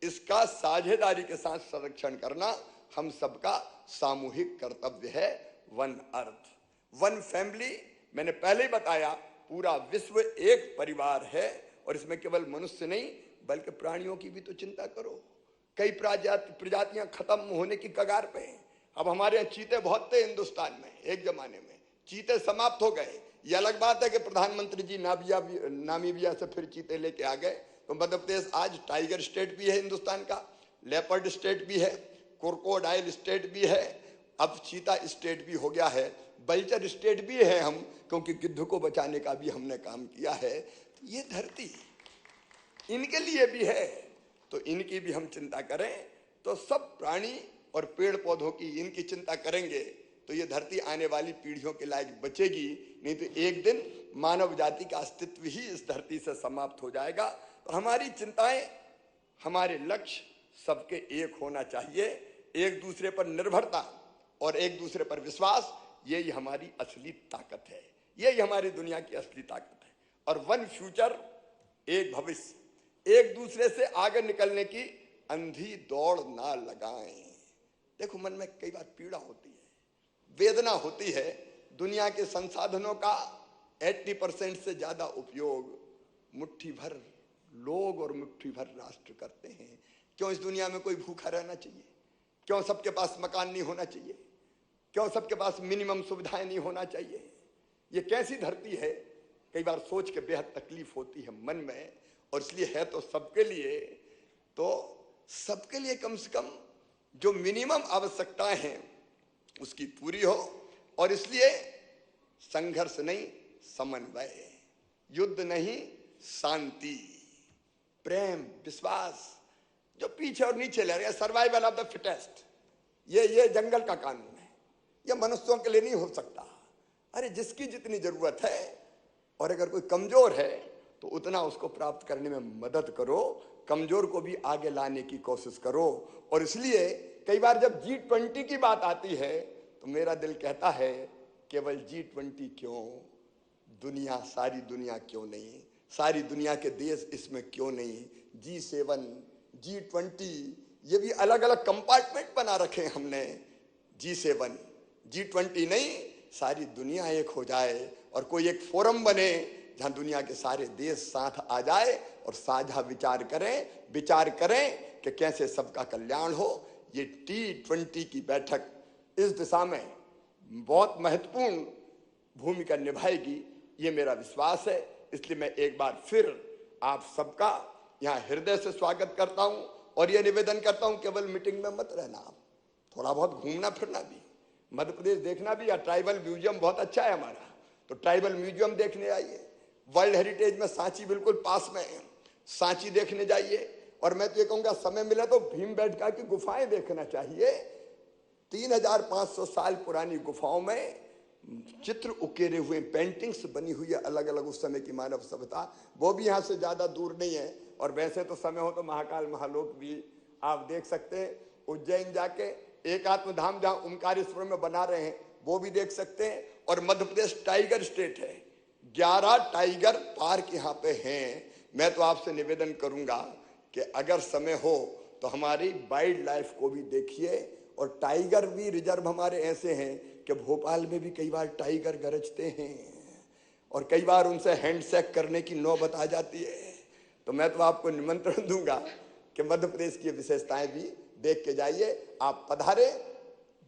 इसका साझेदारी के साथ संरक्षण करना हम सबका सामूहिक कर्तव्य है। वन अर्थ, वन फैमिली, मैंने पहले ही बताया, पूरा विश्व एक परिवार है और इसमें केवल मनुष्य नहीं बल्कि प्राणियों की भी तो चिंता करो। कई प्रजातियां खत्म होने की कगार पे हैं। अब हमारे यहाँ चीते बहुत थे हिंदुस्तान में, एक जमाने में चीते समाप्त हो गए। ये अलग बात है कि प्रधानमंत्री जी नामीबिया से फिर चीते लेके आ गए, तो मध्य प्रदेश आज टाइगर स्टेट भी है हिंदुस्तान का, लेपर्ड स्टेट भी है, क्रोकोडाइल स्टेट भी है, अब चीता स्टेट भी हो गया है, बल्चर स्टेट भी है हम, क्योंकि गिद्ध को बचाने का भी हमने काम किया है। तो ये धरती इनके लिए भी है, तो इनकी भी हम चिंता करें तो सब प्राणी और पेड़ पौधों की इनकी चिंता करेंगे तो ये धरती आने वाली पीढ़ियों के लायक बचेगी, नहीं तो एक दिन मानव जाति का अस्तित्व ही इस धरती से समाप्त हो जाएगा। तो हमारी चिंताएं, हमारे लक्ष्य सबके एक होना चाहिए, एक दूसरे पर निर्भरता और एक दूसरे पर विश्वास, यही हमारी असली ताकत है, यही हमारी दुनिया की असली ताकत है। और वन फ्यूचर, एक भविष्य, एक दूसरे से आगे निकलने की अंधी दौड़ ना लगाएं। देखो, मन में कई बार पीड़ा होती है, वेदना होती है, दुनिया के संसाधनों का 80% से ज्यादा उपयोग मुट्ठी भर लोग और मुट्ठी भर राष्ट्र करते हैं। क्यों इस दुनिया में कोई भूखा रहना चाहिए? क्यों सबके पास मकान नहीं होना चाहिए? क्यों सबके पास मिनिमम सुविधाएं नहीं होना चाहिए? ये कैसी धरती है? कई बार सोच के बेहद तकलीफ होती है मन में। और इसलिए है तो सबके लिए, तो सबके लिए कम से कम जो मिनिमम आवश्यकताएं हैं उसकी पूरी हो। और इसलिए संघर्ष नहीं, समन्वय, युद्ध नहीं, शांति, प्रेम, विश्वास, जो पीछे और नीचे ले रहे हैं, सर्वाइवल ऑफ द फिटेस्ट, ये जंगल का कानून है, ये मनुष्यों के लिए नहीं हो सकता। अरे जिसकी जितनी जरूरत है, और अगर कोई कमजोर है तो उतना उसको प्राप्त करने में मदद करो, कमजोर को भी आगे लाने की कोशिश करो। और इसलिए कई बार जब G20 की बात आती है तो मेरा दिल कहता है, केवल G20 क्यों, दुनिया, सारी दुनिया क्यों नहीं, सारी दुनिया के देश इसमें क्यों नहीं, G7, G20, ये भी अलग अलग कंपार्टमेंट बना रखे हैं हमने। G7, G20 नहीं, सारी दुनिया एक हो जाए और कोई एक फोरम बने जहां दुनिया के सारे देश साथ आ जाए और साझा विचार करें कि कैसे सबका कल्याण हो। ये T20 की बैठक इस दिशा में बहुत महत्वपूर्ण भूमिका निभाएगी, ये मेरा विश्वास है। इसलिए मैं एक बार फिर आप सबका यहाँ हृदय से स्वागत करता हूँ और ये निवेदन करता हूँ, केवल मीटिंग में मत रहना, थोड़ा बहुत घूमना फिरना भी, मध्य प्रदेश देखना भी। या ट्राइबल म्यूजियम बहुत अच्छा है हमारा, तो ट्राइबल म्यूजियम देखने आइए। वर्ल्ड हेरिटेज में सांची बिल्कुल पास में है, सांची देखने जाइए। और मैं तो ये कहूँगा, समय मिला तो भीमबेटका की गुफाएं देखना चाहिए। 3500 साल पुरानी गुफाओं में चित्र उकेरे हुए, पेंटिंग्स बनी हुई है अलग अलग उस समय की मानव सभ्यता, वो भी यहाँ से ज्यादा दूर नहीं है। और वैसे तो समय हो तो महाकाल महालोक भी आप देख सकते हैं, उज्जैन जाके एकात्म धाम जहाँ ओमकारेश्वर में बना रहे हैं वो भी देख सकते हैं। और मध्य प्रदेश टाइगर स्टेट है, 11 टाइगर पार्क यहाँ पे हैं। मैं तो आपसे निवेदन करूंगा कि अगर समय हो तो हमारी वाइल्ड लाइफ को भी देखिए। और टाइगर भी रिजर्व हमारे ऐसे हैं कि भोपाल में भी कई बार टाइगर गरजते हैं और कई बार उनसे हैंडशेक करने की नौबत आ जाती है। तो मैं तो आपको निमंत्रण दूंगा कि मध्य प्रदेश की विशेषताएं भी देख के जाइए। आप पधारे,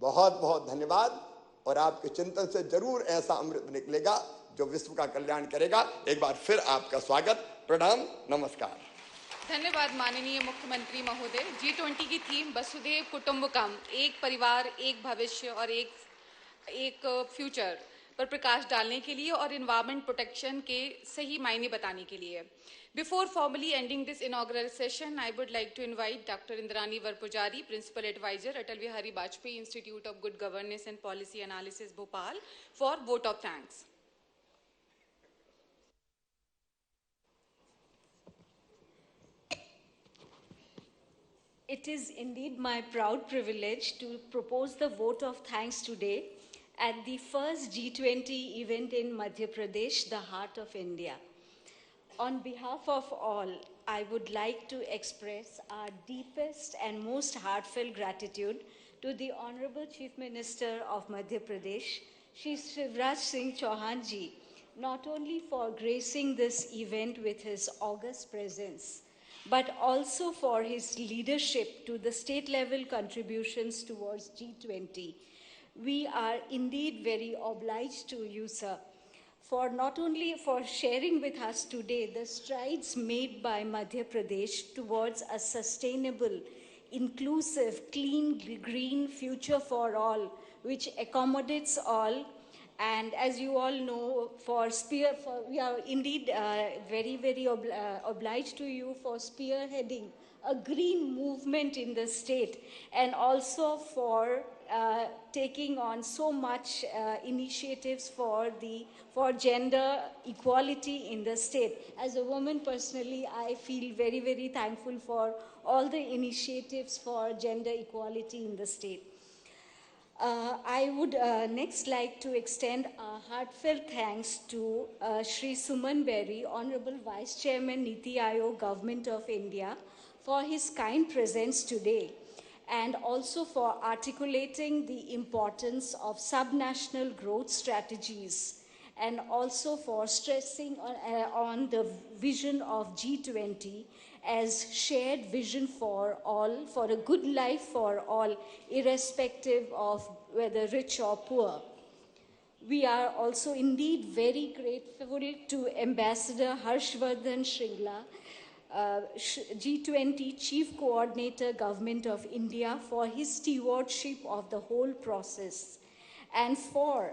बहुत बहुत धन्यवाद। और आपके चिंतन से जरूर ऐसा अमृत निकलेगा जो विश्व का कल्याण करेगा। एक बार फिर आपका स्वागत, प्रणाम, नमस्कार। धन्यवाद माननीय मुख्यमंत्री महोदय। G20 की थीम वसुधैव कुटुंबकम, एक परिवार, एक भविष्य और एक फ्यूचर पर प्रकाश डालने के लिए और एनवायरमेंट प्रोटेक्शन के सही मायने बताने के लिए। Before formally ending this inaugural session, I would like to invite Dr. Indrani Varpujari, Principal Advisor, Atal Bihari Vajpayee Institute of Good Governance and Policy Analysis, Bhopal, for vote of thanks. It is indeed my proud privilege to propose the vote of thanks today at the first G20 event in Madhya Pradesh, the heart of India. On behalf of all, I would like to express our deepest and most heartfelt gratitude to the Honorable Chief Minister of Madhya Pradesh, Shri Shivraj Singh Chauhan ji, not only for gracing this event with his august presence, but also for his leadership to the state-level contributions towards G20. We are indeed very obliged to you, sir, for not only for sharing with us today the strides made by Madhya Pradesh towards a sustainable, inclusive, clean, green future for all, which accommodates all. And as you all know, we are indeed very obliged to you for spearheading a green movement in the state, and also for taking on so much initiatives for gender equality in the state. As a woman personally, I feel very thankful for all the initiatives for gender equality in the state. I would next like to extend a heartfelt thanks to Shri Suman Berry, Honorable Vice Chairman, Niti Aayog, Government of India, for his kind presence today, and also for articulating the importance of subnational growth strategies, and also for stressing on the vision of G20 as shared vision for all, for a good life for all, irrespective of whether rich or poor. We are also indeed very grateful to Ambassador Harshvardhan Shringla, G20 Chief Coordinator, Government of India, for his stewardship of the whole process, and for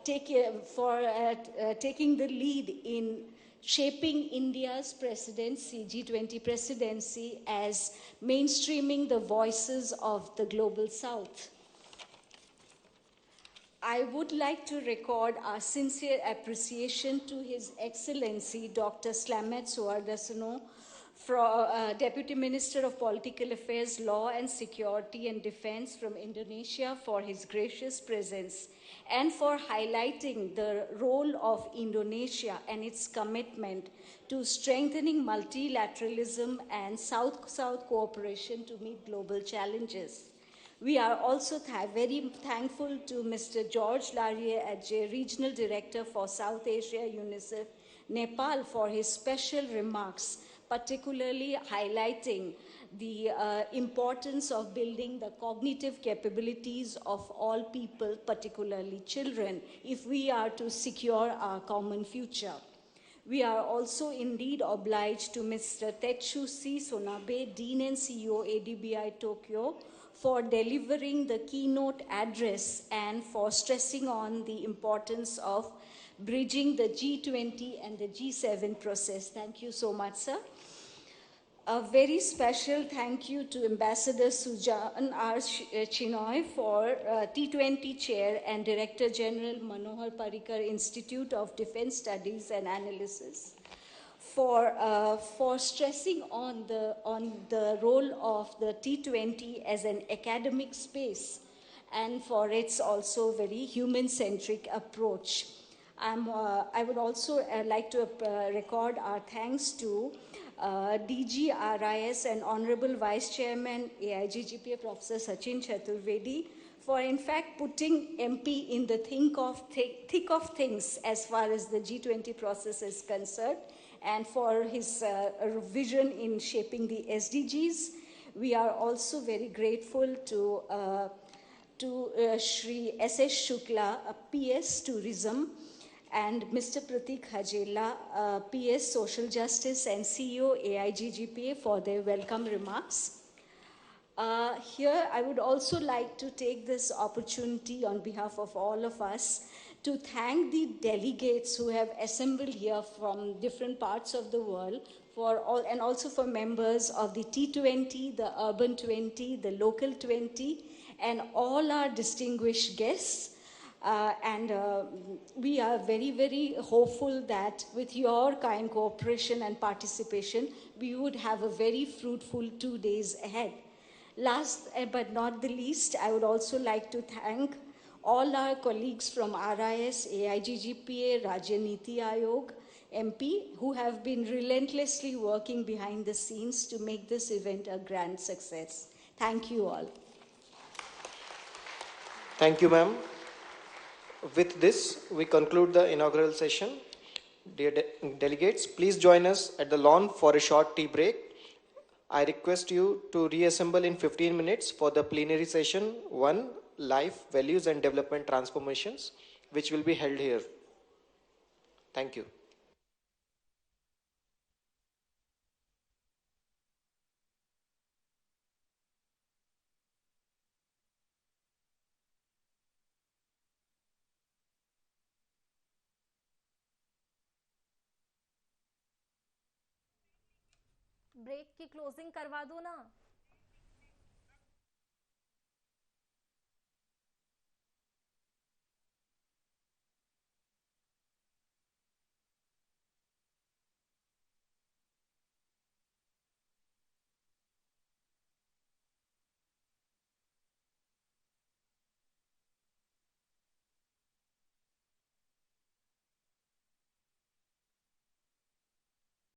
taking the lead in shaping India's presidency, G20 presidency, as mainstreaming the voices of the Global South. I would like to record our sincere appreciation to His Excellency Dr. Slamet Suardasano, Deputy Minister of Political Affairs, Law and Security and Defense from Indonesia, for his gracious presence and for highlighting the role of Indonesia and its commitment to strengthening multilateralism and South-South cooperation to meet global challenges. We are also very thankful to Mr. George Larrier-Adjei, Regional Director for South Asia, UNICEF, Nepal, for his special remarks, particularly highlighting the importance of building the cognitive capabilities of all people, particularly children, if we are to secure our common future. We are also indeed obliged to Mr. Tetsushi Sonabe, Dean and CEO, ADBI Tokyo, for delivering the keynote address and for stressing on the importance of bridging the G20 and the G7 process. Thank you so much, sir. A very special thank you to Ambassador Sujan R. Chinoy for T20 Chair and Director General Manohar Parrikar Institute of Defense Studies and Analysis for stressing on the role of the T20 as an academic space and for its also very human-centric approach. I would also like to record our thanks to DG RIS and Honorable Vice Chairman AIGGPA Professor Sachin Chaturvedi for in fact putting MP in the thick of things as far as the G20 process is concerned, and for his vision in shaping the SDGs. We are also very grateful to to Shri S.S. Shukla, PS Tourism, and Mr. Pratik Hajela, PS Social Justice and CEO AIGGPA for their welcome remarks. Here, I would also like to take this opportunity on behalf of all of us to thank the delegates who have assembled here from different parts of the world for all, and also for members of the T20, the Urban 20, the Local 20, and all our distinguished guests. We are very, very hopeful that with your kind cooperation and participation, we would have a very fruitful 2 days ahead. Last but not the least, I would also like to thank all our colleagues from RIS, AIGGPA, Rajya Niti Ayog, MP, who have been relentlessly working behind the scenes to make this event a grand success. Thank you all. Thank you, ma'am. With this, we conclude the inaugural session. Dear delegates, please join us at the lawn for a short tea break. I request you to reassemble in 15 minutes for the plenary session 1, Life, Values and Development Transformations, which will be held here. Thank you. Break की closing करवा दो ना।